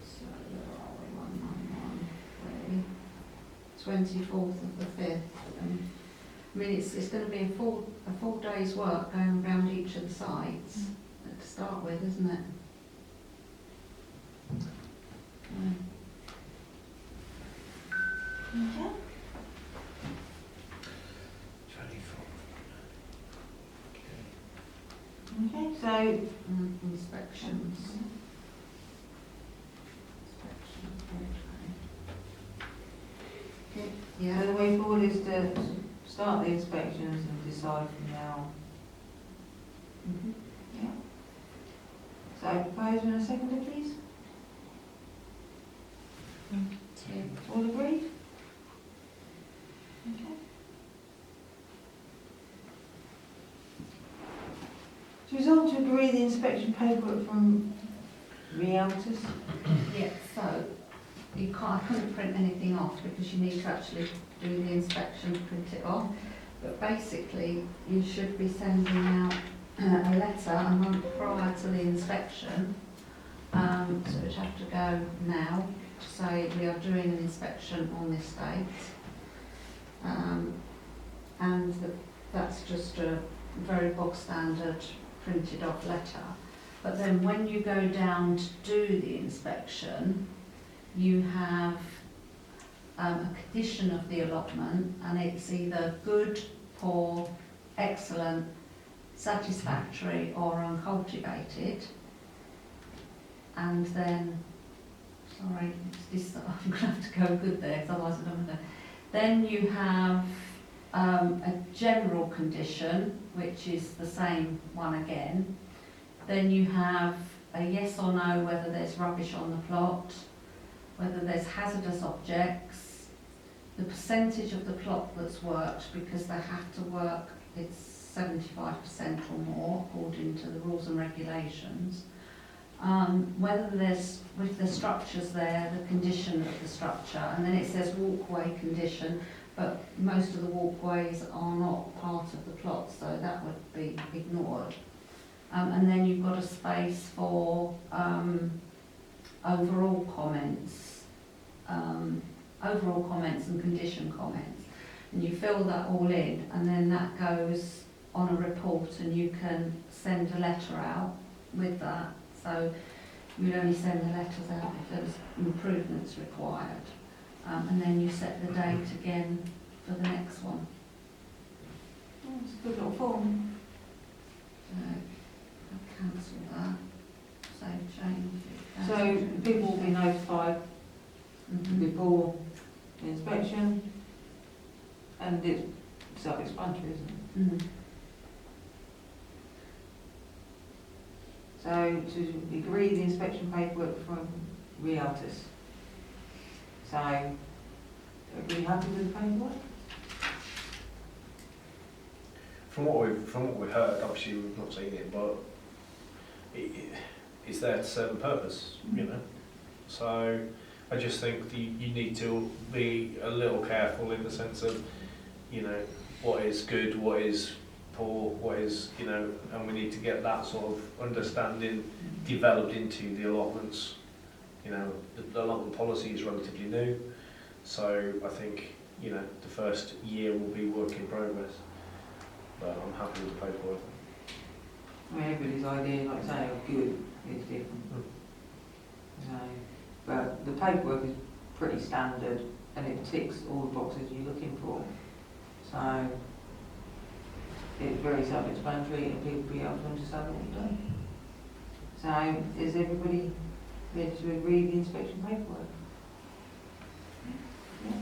so where are we, 1, 24th of the 5th, I mean, it's going to be a full day's work going around each of the sites to start with, isn't it? Okay. 24. Okay, so Inspections. Okay. Yeah. the way forward is to start the inspections and decide from now. Yeah. So proposed and a seconder, please. All agreed? Okay. To resolve to agree the inspection paperwork from Realtors. Yeah, so I couldn't print anything off because you need to actually do the inspection to print it off. But basically, you should be sending out a letter a month prior to the inspection. So it would have to go now to say we are doing an inspection on this date. That's just a very bog standard printed off letter. But then when you go down to do the inspection, you have a condition of the allotment, and it's either good, poor, excellent, satisfactory or uncultivated. And then, sorry, it's this, I'm going to have to go good there, because otherwise I don't know. Then you have a general condition, which is the same one again. Then you have a yes or no, whether there's rubbish on the plot, whether there's hazardous objects, the percentage of the plot that's worked, because they have to work, it's 75% or more according to the rules and regulations. Whether there's, with the structures there, the condition of the structure, and then it says walkway condition, but most of the walkways are not part of the plot, so that would be ignored. And then you've got a space for overall comments and condition comments. And you fill that all in, and then that goes on a report, and you can send a letter out with that. So you'd only send the letters out if there's improvements required. And then you set the date again for the next one. Oh, it's a good little form. So I'll cancel that. Save change. So people will be notified before the inspection, and it's self-explanatory, isn't it? So to agree the inspection paperwork from Realtus. So, are we happy with the paperwork? From what we've heard, obviously we've not seen it, but it's there to serve a purpose, you know. So I just think that you need to be a little careful in the sense of, you know, what is good, what is poor, what is, you know, and we need to get that sort of understanding developed into the allotments. You know, the allotment policy is relatively new, so I think, you know, the first year will be work in progress. But I'm happy with the paperwork. I mean, everybody's idea, like I say, of good is different. So, but the paperwork is pretty standard, and it ticks all the boxes you're looking for. So, it's very self-explanatory, and people will be able to understand what you've done. So, is everybody ready to agree the inspection paperwork? Yeah?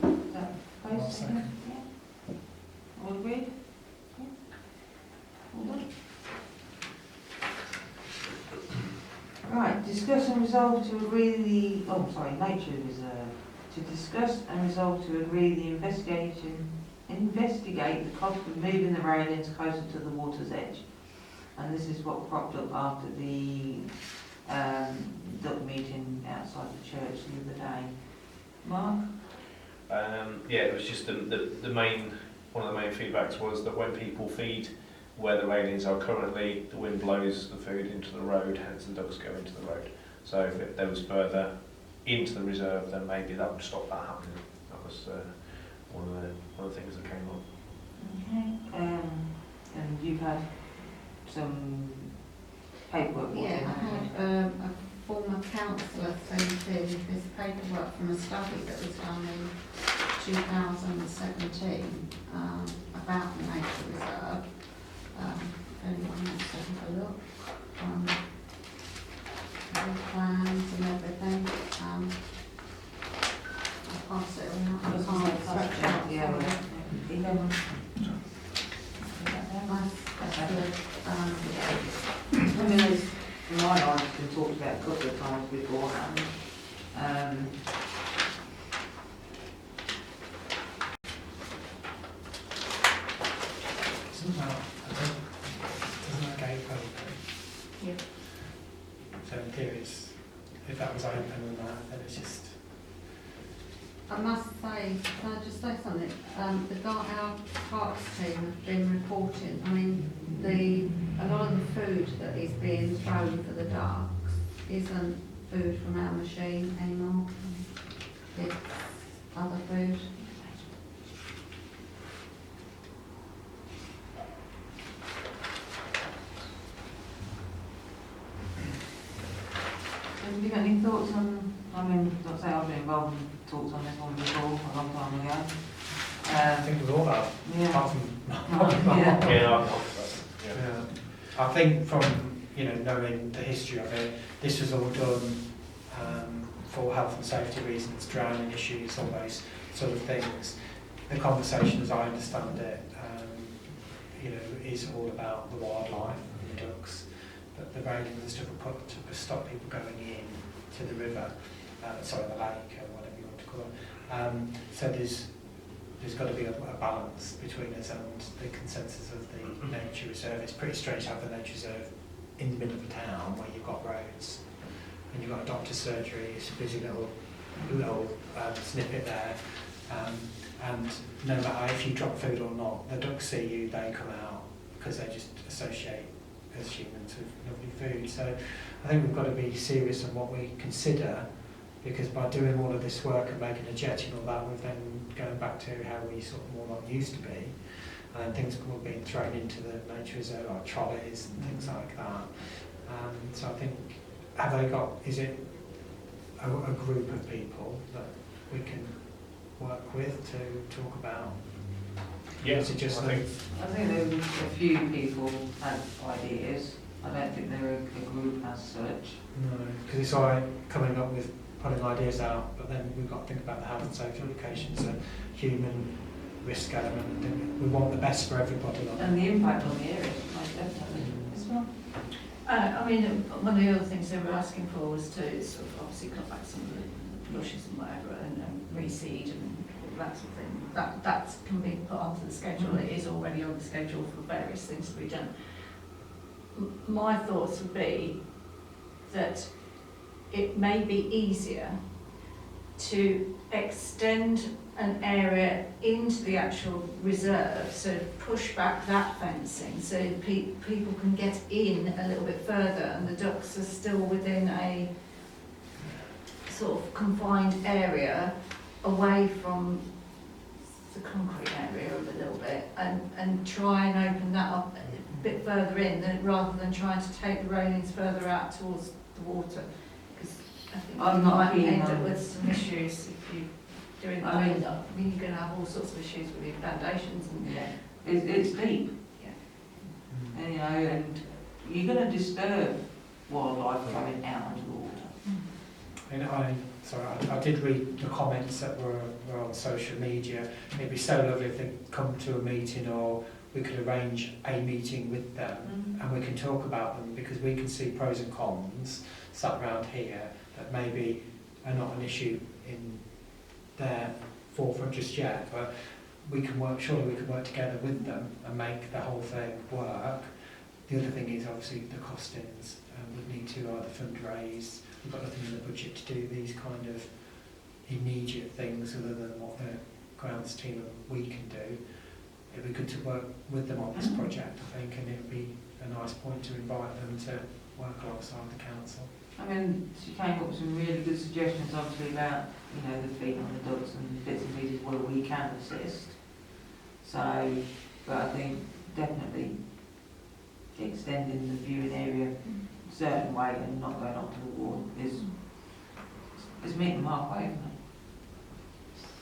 Is that I'll close? second. Yeah? All agreed? Yeah? All done? Right, discuss and resolve to agree nature reserve. To discuss and resolve to agree the investigate the cost of moving the railings closer to the water's edge. And this is what cropped up after the duck meeting outside the church the other day. Mark? Yeah, it was just the main, one of the main feedbacks was that when people feed where the railings are currently, the wind blows the food into the road, hence the ducks go into the road. So if there was further into the reserve, then maybe that would stop that happening. That was one of the things that came up. Okay. And you've had some paperwork? Yeah, I had a former councillor sent in this paperwork from a study that was done in 2017 about the nature reserve. If anyone wants to have a look, the plans and everything. I'll pass it around. I can't search out, Yeah. sorry. 11. That's good. I mean, there's, in my mind, it's been talked about a couple of times beforehand. Isn't that gate open? Yeah. So in theory it's if that was open and that, then it's just, I must say, can I just say something? Our parks team have been reporting, I mean, a lot of the food that is being thrown for the ducks isn't food from our machine anymore. It's other food. Have you got any thoughts on, I mean, like I say, I've been involved in talks on this one before, a long time ago. I think we've all have, Yeah. apart from Yeah. Yeah. I think from, knowing the history of it, this was all done for health and safety reasons, drowning issues, all those sort of things. The conversation, as I understand it, is all about the wildlife and the ducks. But the railings and stuff are put to stop people going in to the river, the lake, or whatever you want to call it. So there's got to be a balance between us and the consensus of the nature reserve. It's pretty strange to have the nature reserve in the middle of a town where you've got roads and you've got a doctor's surgery. It's a busy little snippet there. And no matter if you drop food or not, the ducks see you, they come out because they just associate as humans with lovely food. So I think we've got to be serious on what we consider, because by doing all of this work and making a jetty and all that, we're then going back to how we sort of more like used to be, and things were being thrown into the nature reserve, like trolleys and things like that. So I think, is it a group of people that we can work with to talk about? Yes, Is it just I think I think there were a few people had ideas. I don't think they were a group as such. No, because it's all right coming up with putting ideas out, but then we've got to think about the health and safety implications, the human risk element, and we want the best for everybody. And the impact on the area, most definitely, as well. One of the other things they were asking for was to sort of obviously cut back some of the bushes and whatever, and reseed and all that sort of thing. That can be put onto the schedule. It is already on the schedule for various things to be done. My thoughts would be that it may be easier to extend an area into the actual reserve, so push back that fencing so people can get in a little bit further and the ducks are still within a sort of confined area away from the concrete area a little bit, and try and open that up a bit further in, rather than trying to take the railings further out towards the water, because I think I'm you not might keen end up on- with some issues if you doing that. I mean, you're going to have all sorts of issues with your foundations and Yeah, it's deep. Yeah. And, and you're going to disturb wildlife coming out into the water. And I did read the comments that were on social media. It'd be so lovely if they come to a meeting, or we could arrange a meeting with them and we can talk about them, because we can see pros and cons sat around here that maybe are not an issue in their forefront just yet, but surely we can work together with them and make the whole thing work. The other thing is obviously the costings. We need to either fundraise. We've got nothing in the budget to do these kind of immediate things other than what the grounds team and we can do. It'd be good to work with them on this project, I think, and it'd be a nice point to invite them to work alongside the council. I mean, she came up with some really good suggestions, obviously, about, the feet on the ducks and bits and pieces where we can assist. So, but I think definitely extending the viewing area a certain way and not going up to the wall is meeting them halfway, isn't it?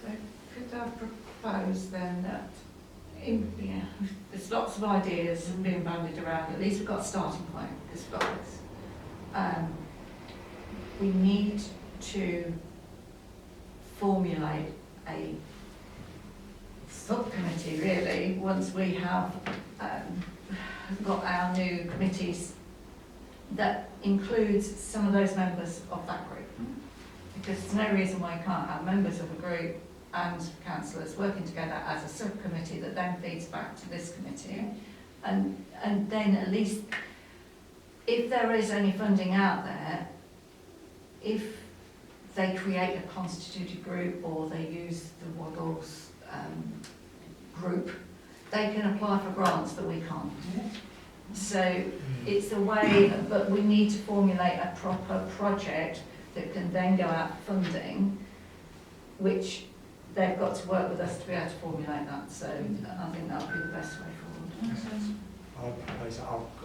So could I propose then that, there's lots of ideas being bandied around, at least we've got a starting point, because we've got this. We need to formulate a subcommittee, really, once we have got our new committees, that includes some of those members of that group. Because there's no reason why you can't have members of a group and councillors working together as a subcommittee that then feeds back to this committee. And then at least, if there is any funding out there, if they create a constituted group or they use the Waddles group, they can apply for grants that we can't. So it's a way, but we need to formulate a proper project that can then go out for funding, which they've got to work with us to be able to formulate that. So I think that would be the best way forward.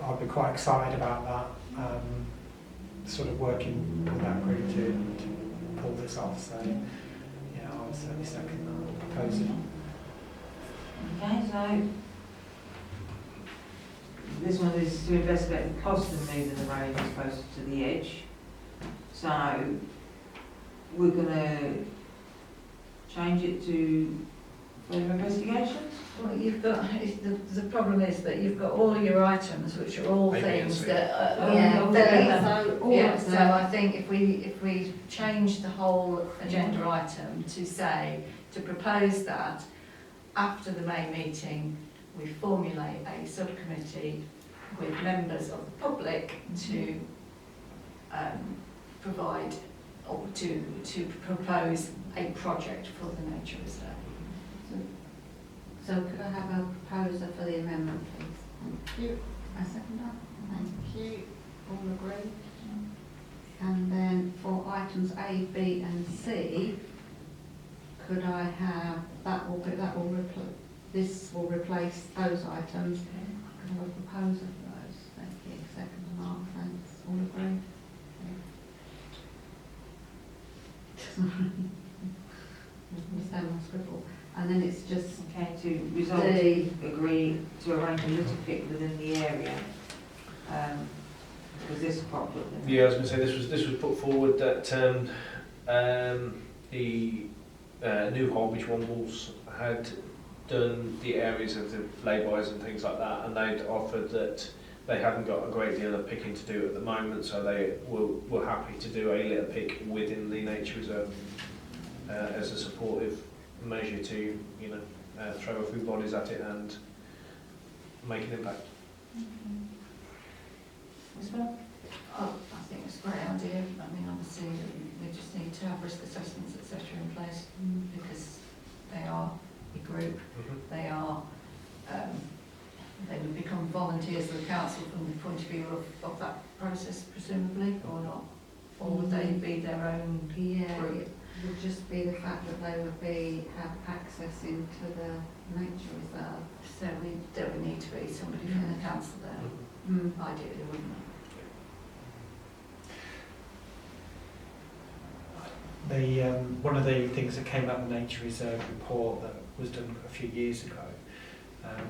I'll be quite excited about that, sort of working with that group to pull this off. So, yeah, I would certainly second that proposal. Okay, so this one is to investigate the cost of moving the ranges closer to the edge. So we're going to change it to further investigations. Well, you've got, the problem is that you've got all your items, which are all A, B and things C. that are, So all yeah, of so them. I think if we change the whole agenda item to say, to propose that after the May meeting, we formulate a subcommittee with members of the public to provide or to propose a project for the nature reserve. So could I have a proposer for the amendment, please? Thank you. I second that. Thank you. All agree? And then for items A, B and C, could I have, this will replace those items. Could I have a proposer for those? Thank you. Second, Mark, thanks. All agree? Miss Emma scribble. And then it's just Okay, to resolve to agree to arrange a litter pick within the area. Was this quite put in? Yeah, I was going to say this was put forward that the new Holbridge Wombles had done the areas of the lay-bys and things like that, and they'd offered that they haven't got a great deal of picking to do at the moment, so they were happy to do a litter pick within the nature reserve as a supportive measure to, you know, throw a few bodies at it and make an impact. This one? Oh, I think it's a great idea. I mean, obviously, we just need to have risk assessments, etc. in place because they are a group. They are, they would become volunteers of the council from the point of view of that process, presumably, or not? Or would they be their own group? It would just be the fact that they would have access into the nature reserve. So there would need to be somebody from the council there, ideally, wouldn't it? One of the things that came out of the Nature Reserve report that was done a few years ago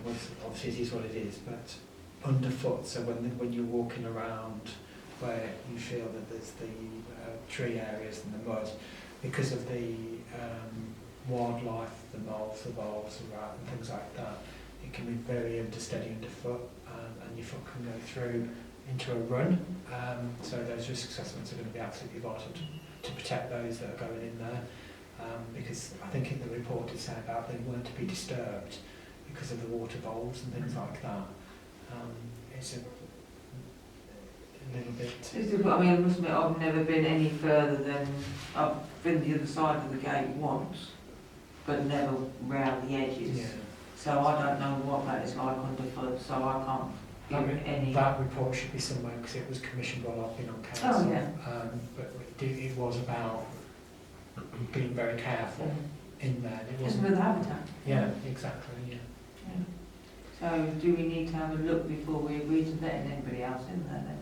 was, obviously it is what it is, but underfoot, so when you're walking around where you feel that there's the tree areas and the mud, because of the wildlife, the moths, the voles, the rat and things like that, it can be very understeady underfoot and your foot can go through into a run. So those risk assessments are going to be absolutely vital to protect those that are going in there, because I think in the report it said about they weren't to be disturbed because of the water voles and things like that. It's a little bit... I mean, I must admit, I've never been any further than, I've been the other side of the gate once, but never round the edges. Yeah. So I don't know what that is like underfoot, so I can't give any... That report should be somewhere because it was commissioned while I've been on council. Oh, yeah. But it was about being very careful in there. It Just wasn't... with the habitat. Yeah, exactly, yeah. So do we need to have a look before we agree to letting anybody else in there then?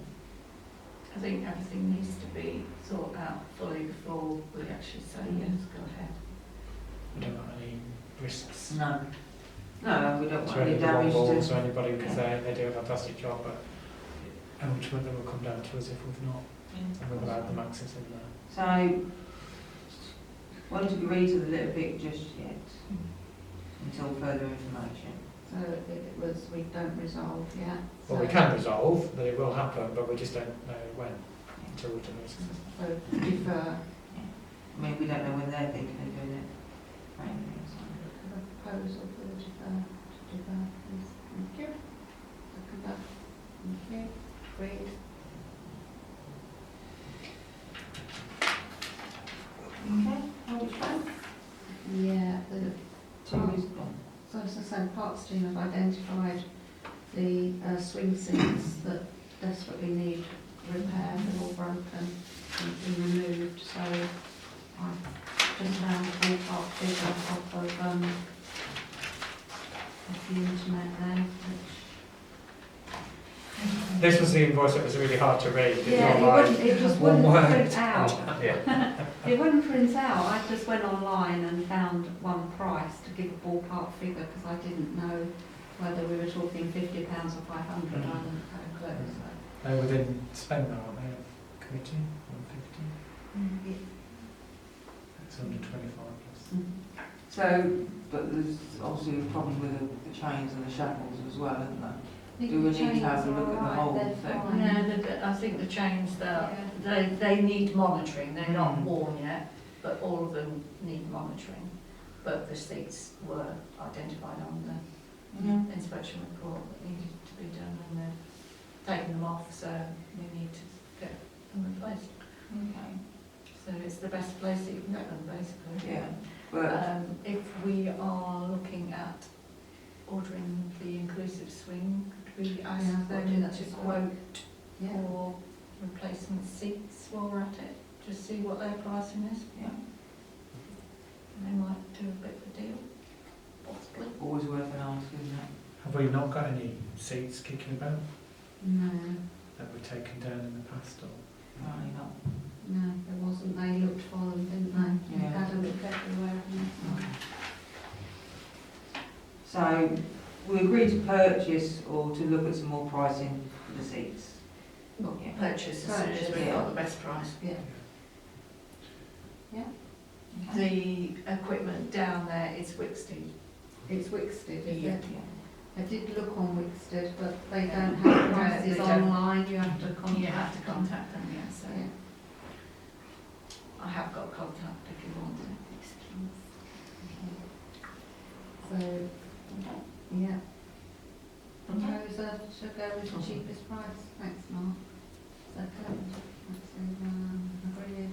I think everything needs to be thought out fully before we actually say yes, go ahead. We don't want any risks. No. No, we don't To want any any damage balls to... or anybody, because they do a fantastic job, but ultimately will come down to us if we've not, and we've allowed them access in there. So, won't agree to the little bit just yet, until further information. So if it was, we don't resolve yet. Well, we can resolve that it will happen, but we just don't know when until we've done this. So defer. I mean, we don't know when they're thinking of doing it. Right, A proposal for the defer, please. Thank you. Second that. Thank you. Agreed. parts team have identified the swing seats that desperately need repair, they're all broken and been removed, so I've just found a ballpark figure off the internet there, which... This was the invoice that was really hard to read. It just One wouldn't word. print out. Yeah. It wouldn't print out. I just went online and found one price to give a ballpark figure because I didn't know whether we were talking £50 or 500. I didn't have a clue. So. They're within spend now, aren't they, of committee, 150? It's under 25 plus. So, but there's obviously a problem with the chains and the shackles as well, isn't there? Do we need to have a look at the whole thing? No, I think the chains, they need monitoring, they're not worn yet, but all of them need monitoring. But the seats were identified on the inspection report that needed to be done, and they've taken them off, so we need to get them replaced. Okay. So it's the best place that you can get them, basically. Yeah. But If we are looking at ordering the inclusive swing, could we ask them to quote for replacement seats while we're at it, just see what their pricing is? yeah, They might do a bit of a deal, possibly. always worth an ask, isn't it? Have we not got any seats kicking about No, that were taken down in the past? Or? Apparently not. no, there wasn't. They looked for them, didn't they? Yeah. They had a look everywhere. So we agreed to purchase or to look at some more pricing for the seats. Well, Yeah. purchase as soon as we've got the best price. Yeah. The equipment down there is Wixted. It's Wixted, is Yeah. it? I did look on Wixted, but they don't have prices they don't. online. You have to contact. You have to contact them, yeah, so Yeah. I have got contact if you want it. So, yeah. Proposer to go with the cheapest price. Thanks, Mark. Second. That's agreed.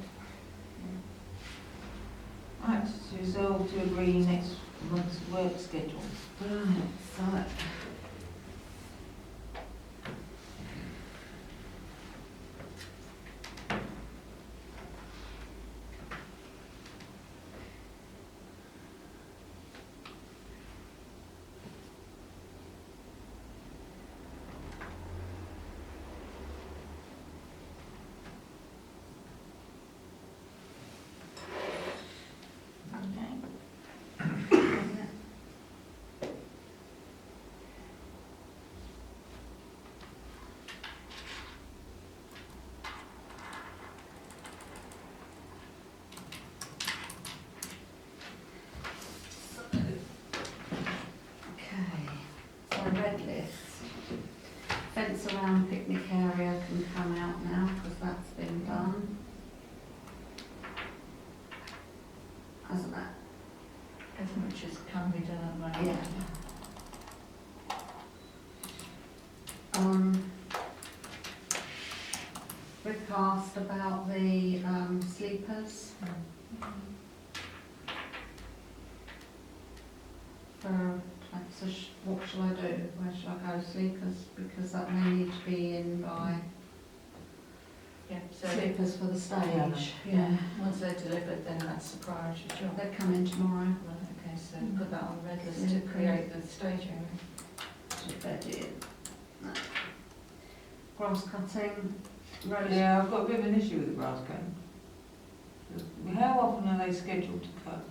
Right, to resolve to agree next month's work schedule. Right, so red list. Fence around picnic area can come out now because that's been done. Hasn't that? As much as can be done at the moment. Rick asked about the sleepers. So what shall I do? Where shall I go? Sleepers, because that may need to be in by Yeah, so sleepers for the stage. yeah, once they're delivered, then that's the priority job. They're coming tomorrow. Right, okay, so put that on the red list to create the stage area. Bed in. No. Grass cutting. Rose. Yeah, I've got a bit of an issue with the grass cutting. How often are they scheduled to cut?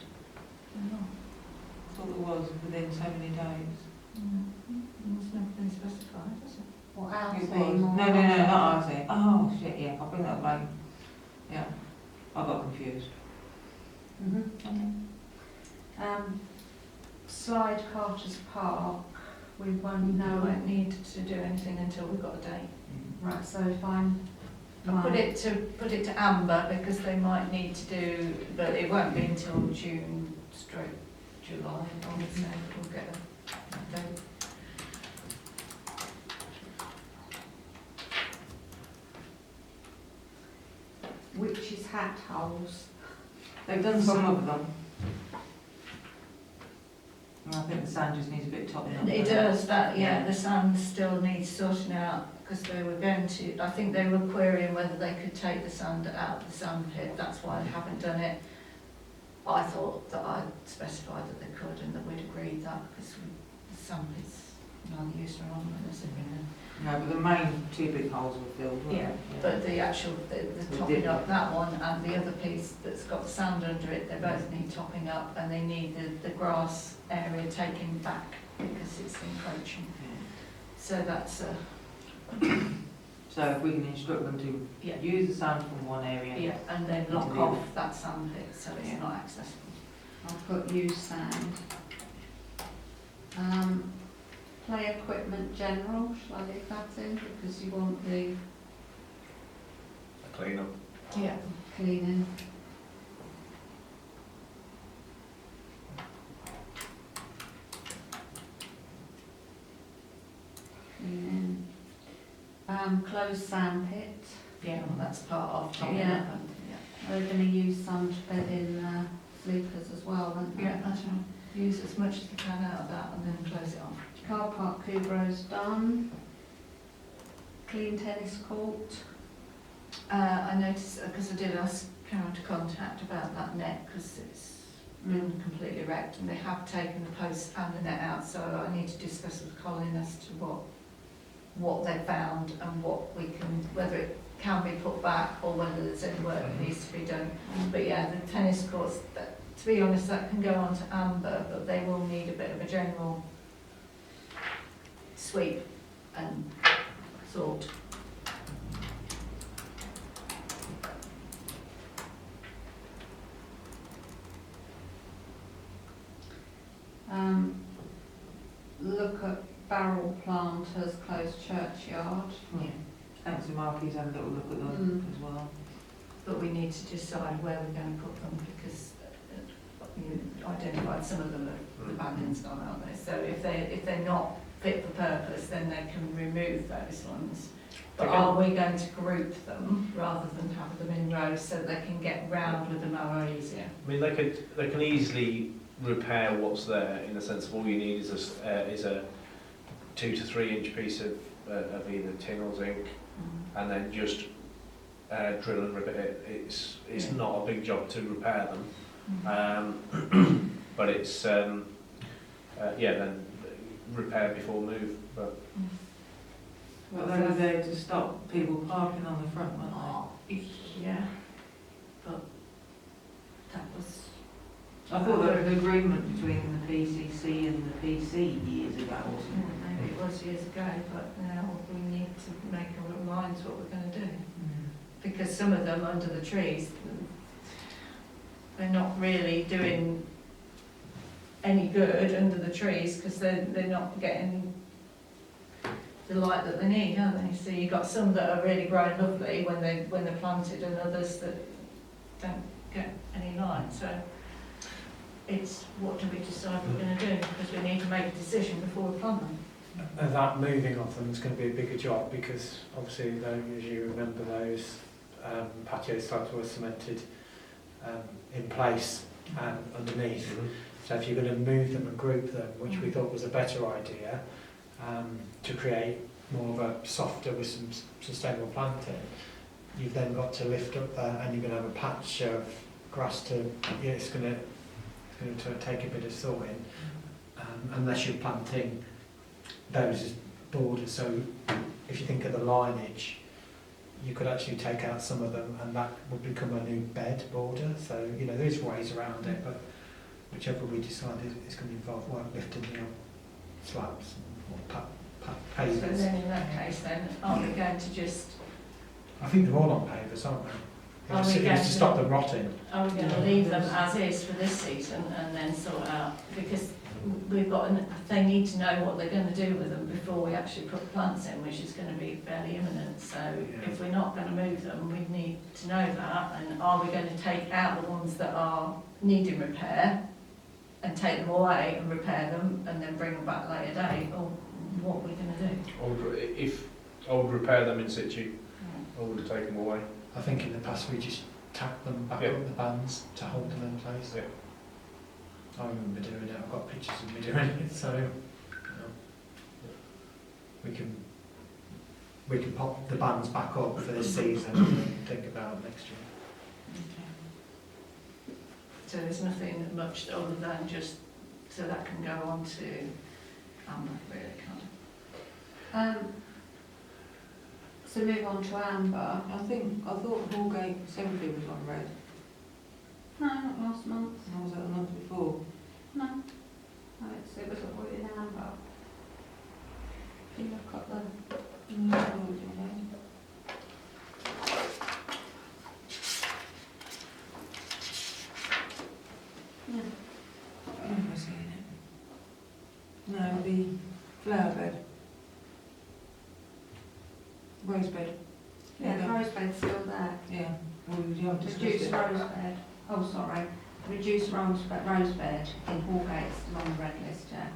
I thought it was within so many days. It's never been specified, has it? What else? It was. No, not ours. Oh, shit, yeah, I'll bring that up later. Yeah, I got confused. Slide Carter's Park, we won't We know won't need to do anything until we've got a date. Right, so if I'm... I put it to Amber because they might need to do, but it won't be until June stroke July, I would say, we'll get a date. Witch's Hat holes. They've done some of them. I think the sand just needs a bit of topping up. It does, that, yeah, the sand still needs sorting out, because they were going to, I think they were querying whether they could take the sand out of the sand pit, that's why they haven't done it. I thought that I'd specified that they could and that we'd agreed that, because the sand pit's neither use nor ornament, is it, really? No, but the main two big holes were filled, weren't Yeah, they? but the actual, the topping up, that one and the other piece that's got the sand under it, they both need topping up, and they need the grass area taken back because it's encroaching. So that's a, So if we can instruct them to yeah, use the sand from one area. yeah, and then lock Into the off that sand pit so it's Yeah. not accessible. I'll put use sand. Play equipment general, shall I leave that in, because you want the A clean up. Yeah. cleaning. Cleaning. Closed sand pit. Yeah, well, that's part of topping Yeah. up. And, yeah. They're going to use sand to bed in sleepers as well, aren't they? Yeah, that's right. Use as much as you can out of that and then close it off. Car park Kubro's done. Clean tennis court. I noticed, because I did ask Karen to contact about that net, because it's been completely wrecked, and they have taken the post and the net out, so I need to discuss with Colin as to what they found and what we can, whether it can be put back or whether there's any work that needs to be done. But yeah, the tennis courts, that, to be honest, that can go on to Amber, but they will need a bit of a general sweep and sort. Look at barrel planters, closed churchyard. Yeah. Thanks to Marky's had a little look at them as well. But we need to decide where we're going to put them, because you identified some of them are the bad in style, aren't they? So if they're not fit for purpose, then they can remove those ones. But Okay. are we going to group them rather than have them in rows so they can get round with the mower easier? I mean, they can easily repair what's there, in the sense of all you need is a 2 to 3 inch piece of either tin or zinc, and then just drill and rip it. It's Yeah. not a big job to repair them, but it's then repair before move. But But they were there to stop people parking on the front, weren't Yeah, but that was. they? I thought there was an agreement between the PCC and the PC years ago or Yeah, something. maybe it was years ago, but now we need to make our minds what we're going to do. Because some of them under the trees, they're not really doing any good under the trees, because they're not getting the light that they need, are they? So you've got some that are really growing lovely when they're planted, and others that don't get any light. So it's, what do we decide we're going to do? Because we need to make a decision before we plant them. And that moving of them is going to be a bigger job, because obviously, though, as you remember, those patio slabs were cemented in place and underneath. So if you're going to move them and group them, which we thought was a better idea, to create more of a softer with some sustainable planting, you've then got to lift up there, and you're going to have a patch of grass to, it's going to take a bit of sorting, unless you're planting those as borders. So if you think of the lineage, you could actually take out some of them, and that would become a new bed border. So, you know, there's ways around it, but whichever we decide is going to involve work lifting the slabs or So pavers. then in that case then, are we going to just, I think they're all on pavers, aren't they? Are It's we to going to- stop them rotting. are we going to leave them as is for this season and then sort out? Because we've got, they need to know what they're going to do with them before we actually put plants in, which is going to be fairly imminent. So if we're not going to move them, we need to know that. And are we going to take out the ones that are needing repair and take them away and repair them and then bring them back later date, or what are we going to do? if I would repair them in situ, I would take them away. I think in the past we just tacked them back Yeah. up the bands to hold them in place. Yeah. I remember doing it. I've got pictures of me doing it, so we can pop the bands back up for this season and think about next year. So there's nothing much other than just so that can go on to Amber, really, can't it? So move on to Amber. I thought Hallgate Cemetery was on red. No, not last month. Or was that the month before? No. No, it was avoided in Amber. If you look at the... No, I don't know. Yeah. I remember seeing it. No, the flower bed. Rose bed. Yeah, the rose bed's still there. Yeah. Well, you haven't discussed Reduce it. rose bed. Oh, sorry. Reduce rose bed in Hallgate still on the red list, yeah.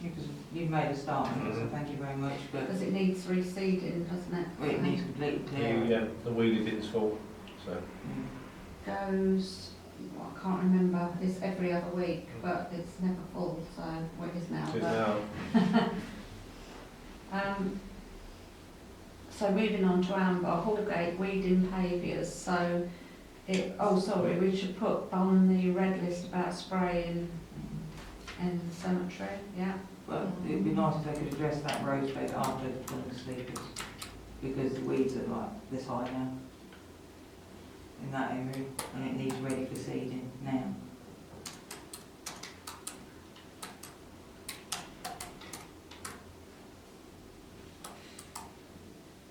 Because you've made a start on it, so thank you very much, but Because it needs reseeding, doesn't it? well, it needs completely clear. The wheelie bin's full, so. Goes, well, I can't remember, it's every other week, but it's never full, so well, it is now. It is but- now. So moving on to Amber, Hallgate, weeding paviours, so we should put on the red list about spraying in the cemetery, yeah. But it'd be nice if they could address that rose bed after the sleepers, because the weeds are like this high now in that area, and it needs ready for seeding now.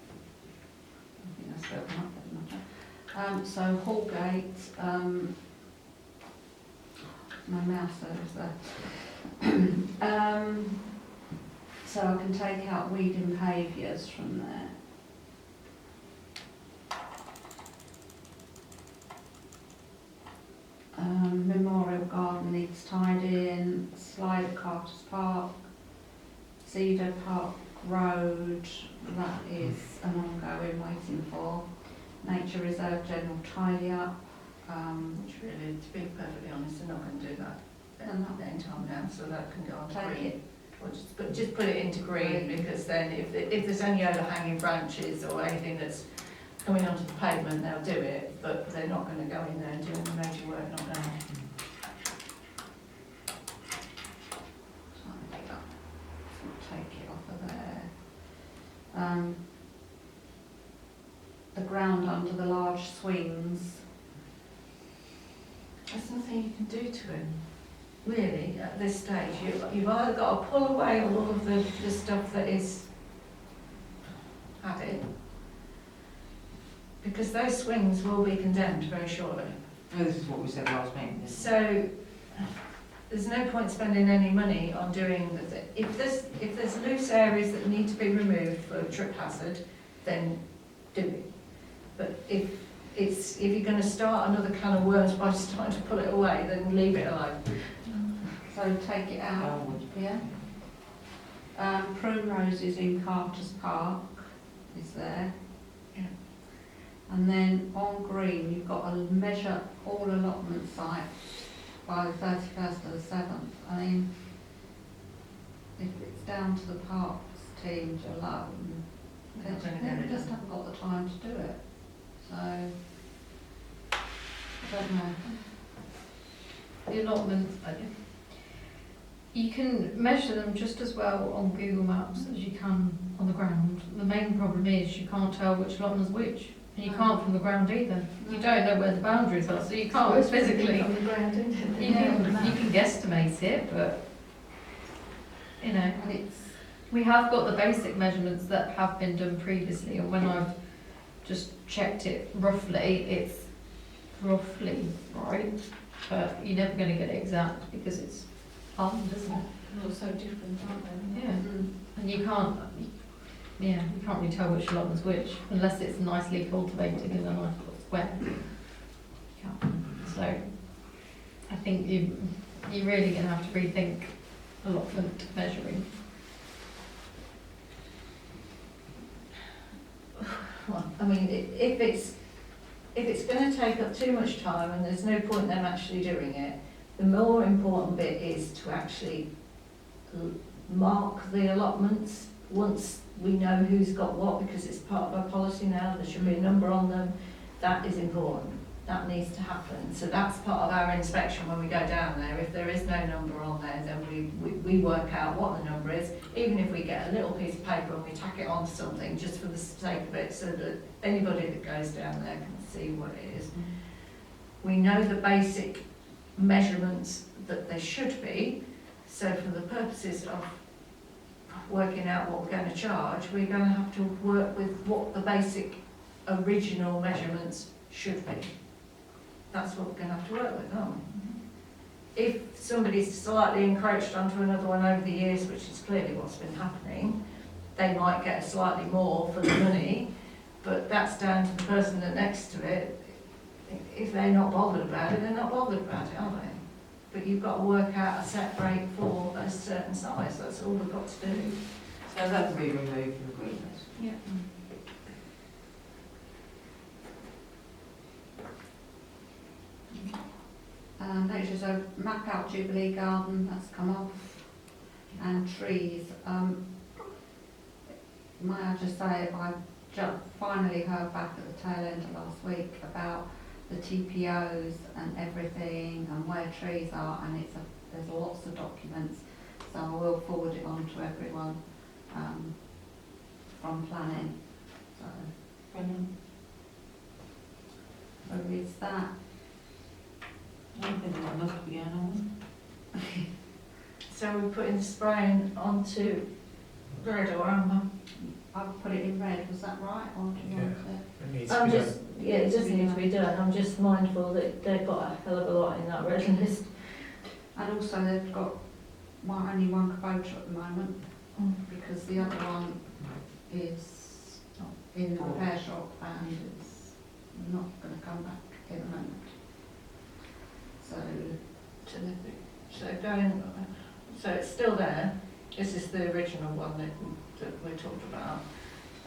I think that's the matter. So Hallgate, my mouse is there. So I can take out weeding paviours from there. Memorial Garden needs tidying, slide at Carter's Park, Cedar Park Road, that is an ongoing waiting for. Nature Reserve General tidy up. Which really, to be perfectly honest, they're not going to do that any time now, so that can go on to Take green. it. Or just put it into green, because then if there's any overhanging branches or anything that's coming onto the pavement, they'll do it, but they're not going to go in there and do any major work, not now. Take it off of there. The ground under the large swings. There's nothing you can do to him, really, at this stage. You've either got to pull away all of the stuff that is had it, because those swings will be condemned very shortly. Well, this is what we said last meeting. isn't it? So there's no point spending any money on doing the if there's loose areas that need to be removed for trip hazard, then do it. But if you're going to start another can of worms by starting to pull it away, then leave it alone. So take it out, yeah. Prune roses in Carter's Park is there. Yeah. And then on green, you've got to measure all allotment sites by the 31st of the 7th. I mean, if it's down to the parks teams alone, They're not gonna get they it just done. haven't got the time to do it. So, I don't know. The allotments, you can measure them just as well on Google Maps as you can on the ground. The main problem is you can't tell which allotment's which, and you can't from the ground either. You don't know where the boundaries are, so you can't physically. On the ground, isn't it? You can guesstimate it, but you know, And it's, we have got the basic measurements that have been done previously, and when I've just checked it roughly, it's roughly right, but you're never going to get it exact because it's hard, isn't it? They're all so different, aren't they? Yeah, and you can't really tell which allotment's which unless it's nicely cultivated in a nice little square. You can't. So I think you're really going to have to rethink allotment measuring. Well, I mean, if it's going to take up too much time and there's no point in them actually doing it, The more important bit is to actually mark the allotments once we know who's got what, because it's part of our policy now, there should be a number on them. That is important. That needs to happen. So that's part of our inspection when we go down there. If there is no number on there, then we work out what the number is, even if we get a little piece of paper and we tack it onto something just for the sake of it, so that anybody that goes down there can see what it is. We know the basic measurements that there should be, so for the purposes of working out what we're going to charge, we're going to have to work with what the basic original measurements should be. That's what we're going to have to work with, aren't we? If somebody's slightly encroached onto another one over the years, which is clearly what's been happening, they might get slightly more for the money, but that's down to the person that's next to it. If they're not bothered about it, they're not bothered about it, are they? But you've got to work out a set rate for a certain size, that's all we've got to do. So that will be removed from the green list. Yeah. Next is a map out Jubilee Garden, that's come off, and trees. Might I just say, I finally heard back at the tail end of last week about the TPOs and everything and where trees are, and there's lots of documents, so I will forward it on to everyone from planning. So is that. I think they've got enough to be going on. So we're putting spraying onto red or amber. I've put it in red, was that right? Or do you want It needs to I'm be just, yeah, it does need to be done. I'm just mindful that they've got a hell of a lot in that red list. And also they've got only one Kubota at the moment, because the other one is in the repair shop and it's not going to come back in a moment. So it's still there. This is the original one that we talked about.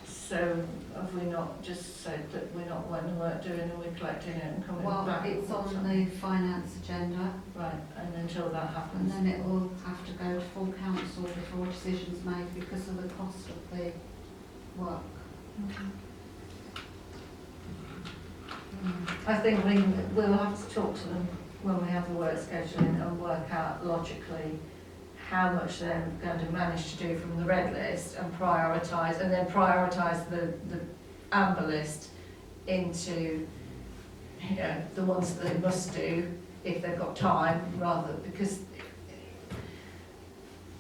So have we not just said that we're not when we're doing and we're collecting it and coming Well, back? it's on the finance agenda, Right, and until that and happens. then it will have to go to full council before decisions made because of the cost of the work. I think we'll have to talk to them when we have the work scheduling and work out logically how much they're going to manage to do from the red list and prioritise, and then prioritise the amber list into, you know, the ones that they must do if they've got time, rather, because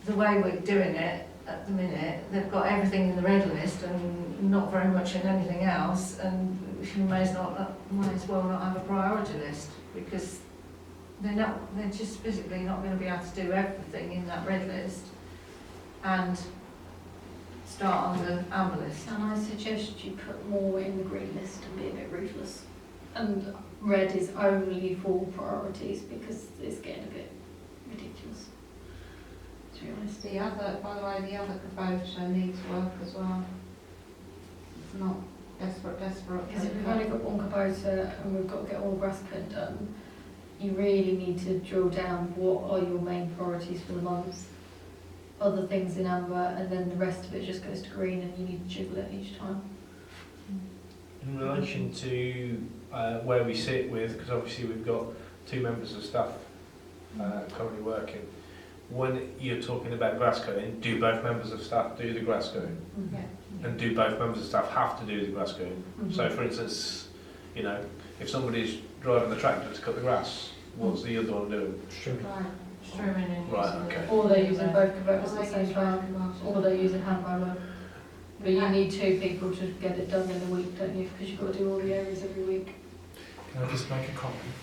the way we're doing it at the minute, they've got everything in the red list and not very much in anything else, and you may as well not have a priority list, because they're just physically not going to be able to do everything in that red list and start on the amber list. And I suggest you put more in the green list and be a bit ruthless. And red is only for priorities because it's getting a bit ridiculous, to be honest. The other, by the way, the other Kubota needs work as well. It's not desperate. Because if we've only got one Kubota and we've got to get all grass cut done, you really need to drill down what are your main priorities for the month. Other things in amber, and then the rest of it just goes to green, and you need to jiggle it each time. In relation to where we sit with, because obviously we've got 2 members of staff currently working. When you're talking about grass cutting, do both members of staff do the grass cutting? Yeah. And do both members of staff have to do the grass cutting? So for instance, you know, if somebody's driving the tractor to cut the grass, what's the other one doing? Sure. Right. Trimming and Right, using okay. the- Or they're using both Kubotas at the same time, or they're using hand mower. But you need 2 people to get it done in a week, don't you? Because you've got to do all the areas every week. Can I just make a comment?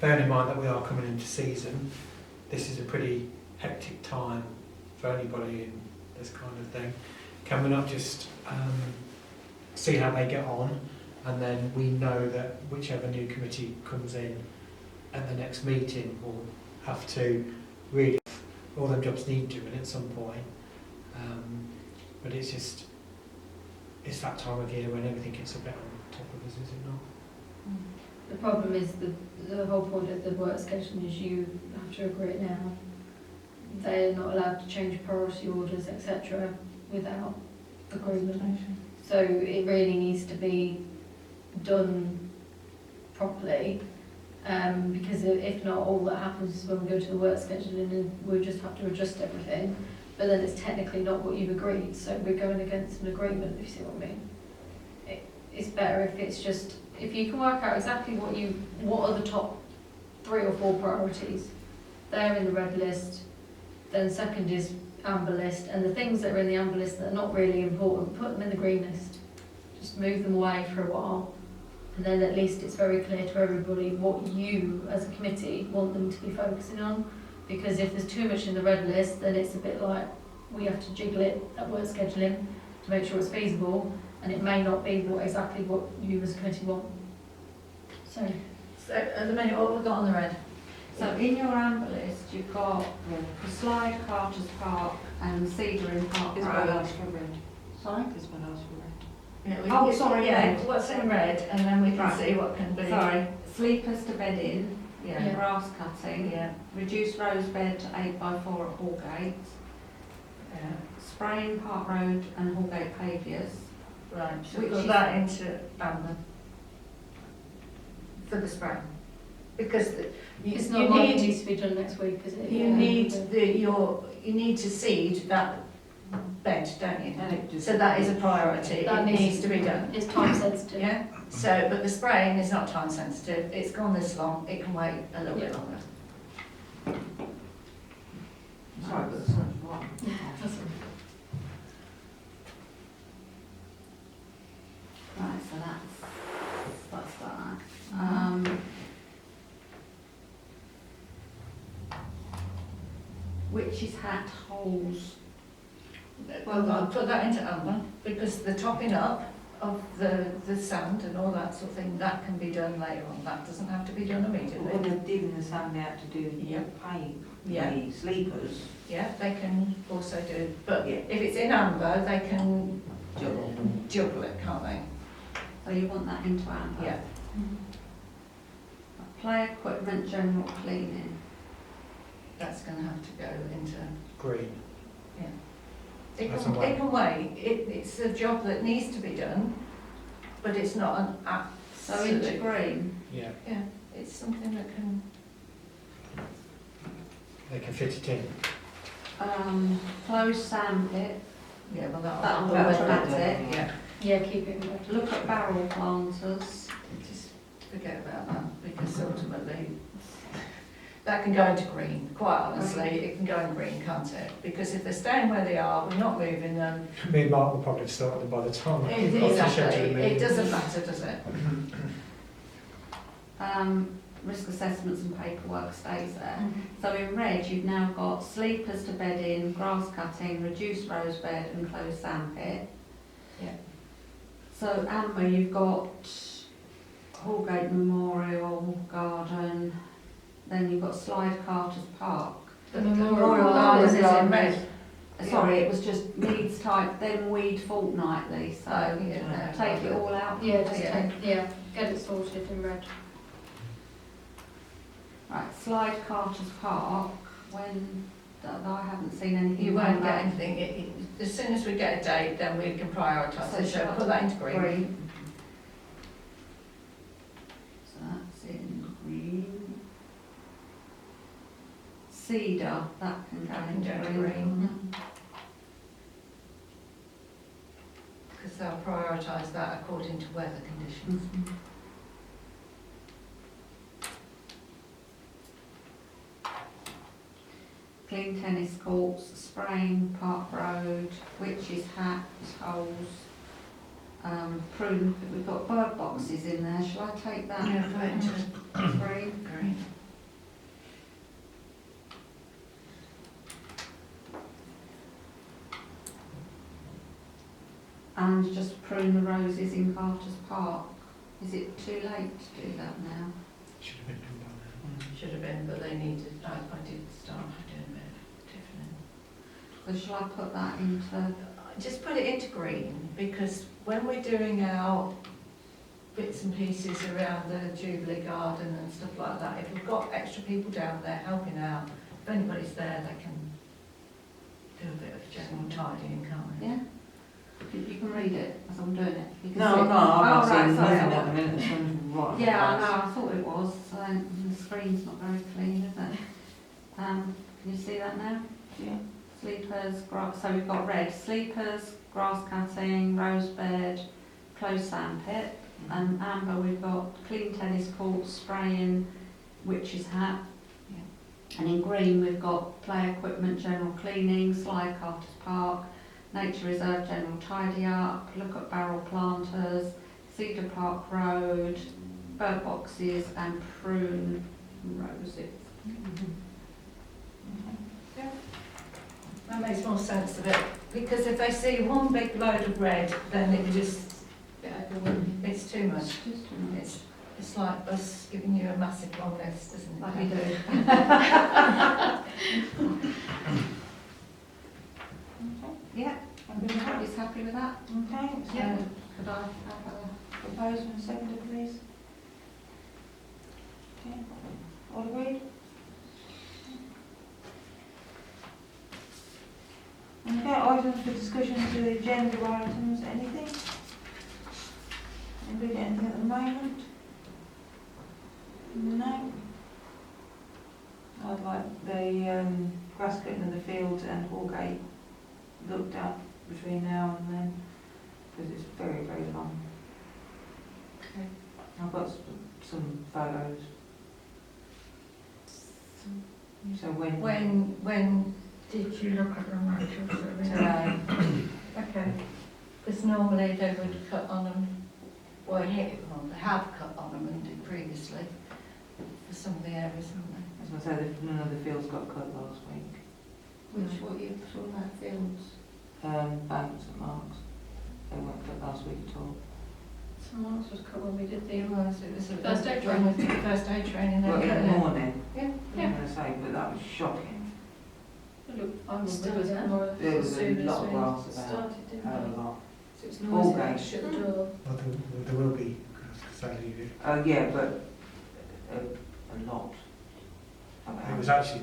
Bearing in mind that we are coming into season, this is a pretty hectic time for anybody in this kind of thing. Can we not just see how they get on, and then we know that whichever new committee comes in at the next meeting will have to really, all them jobs need doing at some point. But it's that time of year when everything gets a bit on top of us, is it not? The problem is the whole point of the work schedule is you have to agree it now. They're not allowed to change priority orders, etc. without agreement. So it really needs to be done properly, because if not, all that happens is when we go to the work scheduling and we'll just have to adjust everything, but then it's technically not what you've agreed, so we're going against an agreement, if you see what I mean. It's better if it's just, if you can work out exactly what are the top 3 or 4 priorities, they're in the red list, then second is amber list, and the things that are in the amber list that are not really important, put them in the green list. Just move them away for a while, and then at least it's very clear to everybody what you as a committee want them to be focusing on, because if there's too much in the red list, then it's a bit like we have to jiggle it at work scheduling to make sure it's feasible, and it may not be exactly what you as a committee want. So at the minute, what have we got on the red? So in your amber list, you've got the Slide, Carter's Park and Cedar in Park Road. Sorry? Yeah, Oh, sorry, yeah. red. What's in red, and then we can Right. see what can be. Sorry, sleepers to bed in, Yeah. grass cutting, Yeah. reduce rose bed to 8x4 at Hallgate, Yeah. spraying Park Road and Hallgate paviours. Right. So Which put is- that into amber for the spray, because it's you not like it need needs to be done next week, is it? you need you need to seed that bed, don't you? So that is a priority. That It needs- needs to be done. It's time sensitive. Yeah. So, but the spraying is not time sensitive. It's gone this long. It can wait a little bit longer. Sorry, but it's not what. Right, so that's that. Witch's hat holes. Well, I'll put that into amber because the topping up of the sand and all that sort of thing, that can be done later on. That doesn't have to be done When immediately. they're digging the sand out to do the Yeah. the sleepers, Yeah, they can also do, but Yeah. if it's in amber, they can juggle. juggle it, can't they? So you want that into amber? Yeah. Play equipment, general cleaning. That's going to have to go into. Green. It That's can, a way. it can wait. It's a job that needs to be done, but it's not an So into absolute. green. Yeah, Yeah, it's something that can. they can fit it in. Close sandpit. Yeah, well, That'll that'll work, work. that's it. Yeah, Yeah, keep it in red. Look at barrel planters. just forget about that because ultimately that can go into green. Quite honestly, it can go in green, can't it? Because if they're staying where they are, we're not moving them. Me and Mark will probably have started them by the time we've got to Exactly. schedule It them. doesn't matter, does it? Risk assessments and paperwork stays there. Mm-hmm. So in red, you've now got sleepers to bed in, grass cutting, reduced rose bed and closed sandpit. Yeah. So amber, you've got Hallgate Memorial Garden, then you've got Slide Carter's Park. The Memorial Gardens is in Garden. red. Sorry, it was just Meads type, then weed fortnightly, so Yeah. take it all out. Yeah, just Yeah. get it sorted in red. Right, Slide Carter's Park, when, I haven't seen anything. You won't on get that. anything. As soon as we get a date, then we can prioritise So it. So put that into green. Green. So that's in green. Cedar, that can go That can into go into green. green. Because they'll prioritise that according to weather conditions. Mhm. Clean tennis courts, spraying Park Road, witch's hat, holes, prune, we've got bird boxes in there, shall I take that? Yeah, put it into Green. green. And just prune the roses in Carter's Park. Is it too late to do that now? Should have been done by now. Should have been, but they needed, I did start doing a bit different. So shall I put that into, Just put it into green, because when we're doing our bits and pieces around the Jubilee Garden and stuff like that. If we've got extra people down there helping out, if anybody's there, they can do a bit of general tidying, can't they? Yeah. You can read it as I'm doing it. You can No, see I'm it. not, I'm Oh, not right, seeing sorry. nothing at the minute, the sun's right on Yeah, I the know, face. I thought it was, so the screen's not very clean, is it? Can you see that now? Yeah. Sleepers, grass, so we've got red, sleepers, grass cutting, rose bed, closed sandpit, and amber we've got clean tennis courts, spraying, witch's hat. Yeah. And in green we've got play equipment, general cleaning, slide Carter's Park, nature reserve, general tidy up, look at barrel planters, Cedar Park Road, bird boxes and prune roses. That makes more sense of it, because if they see one big load of red, then it just, it's too much. It's like us giving you a massive long list, isn't it? Like we do. Yeah, everybody's happy with that? Okay, So so could I have a proposed and seconded, please? Okay, all agreed? Okay, items for discussion to the agenda items, anything? Anybody got anything at the moment? No? I'd like the grass cutting of the fields and Hallgate looked at between now and then, because it's very, very long. Okay. I've got some photos. So When did you look at them, Rachel? today, Okay, because normally they would cut on them, well, they have cut on them and did previously for some of the areas, haven't they? as I say, none of the fields got cut last week. what you talking about fields? Banks and Marks, they weren't cut last week at all. Someone else was cut when we did the It was a First aid when we did first aid training. Well, in the Yeah. morning, Yeah. I'm going to say, but that was shocking. Look, I was Still there. There was a soon as lot of we grass about, started, didn't a we? lot. So it's All noisy, game. shut the door. Well, there will be, because I leave it. Oh, yeah, but a lot. It was actually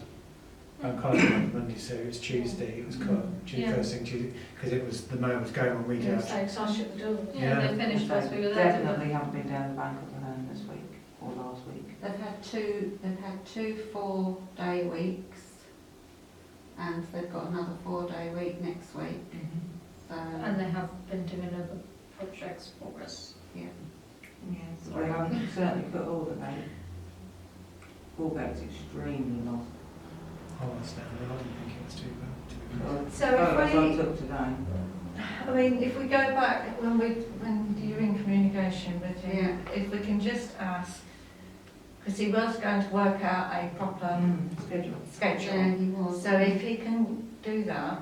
bank holiday on Monday, so it was Tuesday. It was cut Yeah. first thing Tuesday because it was the mow was going on weekend. Yeah, so I shut the door. Yeah, they finished whilst we were there. didn't Definitely haven't been down the bank of the land this week, or last week. They've had two 4-day weeks, and they've got another 4-day week next week. So, they? And they have been doing other projects for us. yeah. Yes. They haven't certainly cut all the bait. Hallgate's extremely long. Oh, that's down. I didn't think it was too bad. So Photos if I we, took today. I mean, if we go back when you're in communication with him, if we can just ask, because he was going to work out a proper Schedule. schedule. Yeah, he was. So if he can do that,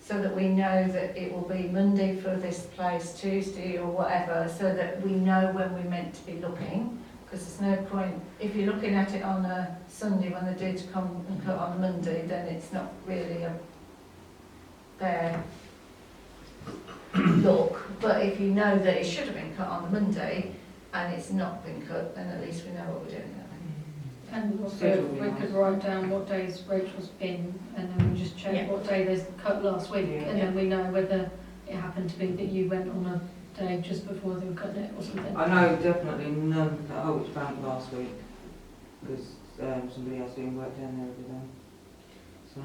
so that we know that it will be Monday for this place, Tuesday or whatever, so that we know when we're meant to be looking, because there's no point, if you're looking at it on a Sunday when they're due to come and cut on a Monday, then it's not really a fair look. But if you know that it should have been cut on the Monday and it's not been cut, then at least we know what we're doing, don't And also, Schedule would be we nice. could write down what days Rachel's been, and then we just check Yeah. what day they cut last week, Yeah. and then we know whether it happened to be that you went on a day just before they were cutting it or something. I know definitely none at Holt's Bank last week, because somebody else doing work down there every day. So,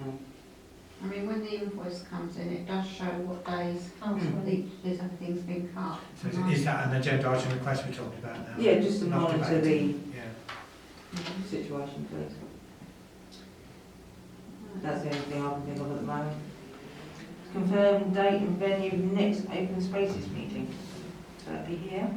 I mean, when the invoice comes in, it does show what days Oh, sorry. everything's been cut. So is that an agenda item request we're talking about now? yeah, just to Not monitor debating. the Yeah. situation, please. That's the only thing I can think of at the moment. Confirm date and venue of next open spaces meeting. So that'll be here.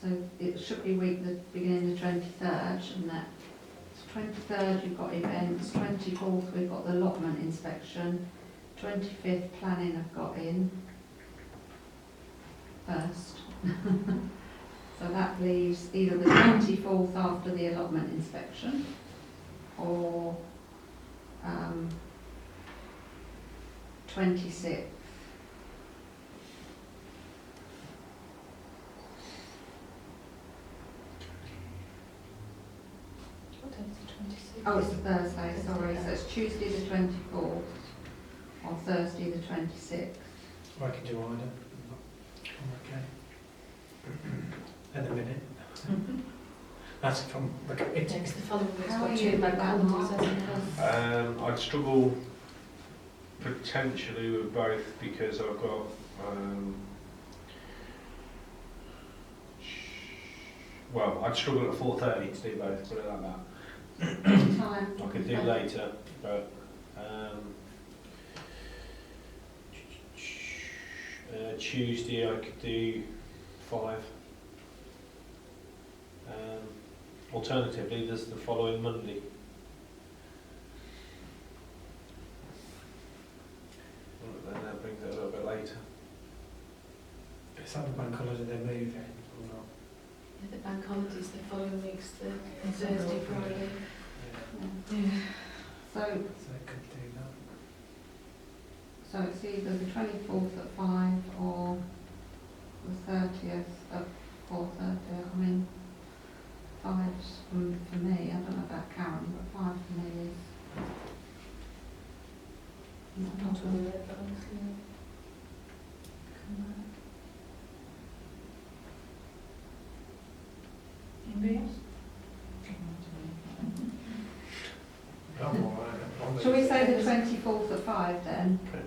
So it should be week the beginning the 23rd, and that 23rd you've got events, 24th we've got the allotment inspection, 25th planning I've got in first. So that that leaves either the 24th after the allotment inspection, or 26th. What day is the 26th? Oh, it's a Thursday, sorry, so it's Tuesday the 24th, or Thursday the 26th. I can do either. I'm okay. At the minute. That's if I'm looking at it. Next, the following week's How are got you two bank with that, holidays, Mark? hasn't it? I'd struggle potentially with both because I've got well, I'd struggle at 4:30 to do both, put it like that. Time. I could do later, but Tuesday I could do 5. Alternatively, there's the following Monday. Then that brings it a little bit later. Is that the bank holiday they're moving or not? Yeah, the bank holidays, the following week's the Thursday, Friday. Yeah. So, So I could do that. so it's either the 24th at 5 or the 30th at 4:30. I mean, 5's for me, I don't know about Karen, but 5 for me is not a Not problem. all of it, but honestly, come back. Anybody else? I'm all right. Shall we say the 24th at 5 then? Okay.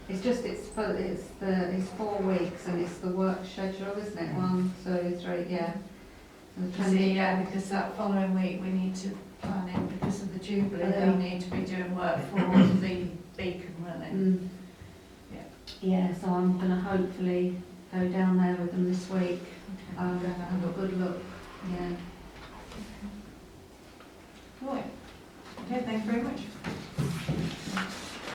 It's just, it's 4 weeks and it's the work schedule, isn't it? 1, 2, 3, yeah. And the Yeah, because that following week we need to plan in because of the Jubilee, Yeah. we need to be doing work for the beacon running. Mm. Yeah, so I'm going to hopefully go down there with them this week, have a good look, yeah. Right. Okay, thank you very much.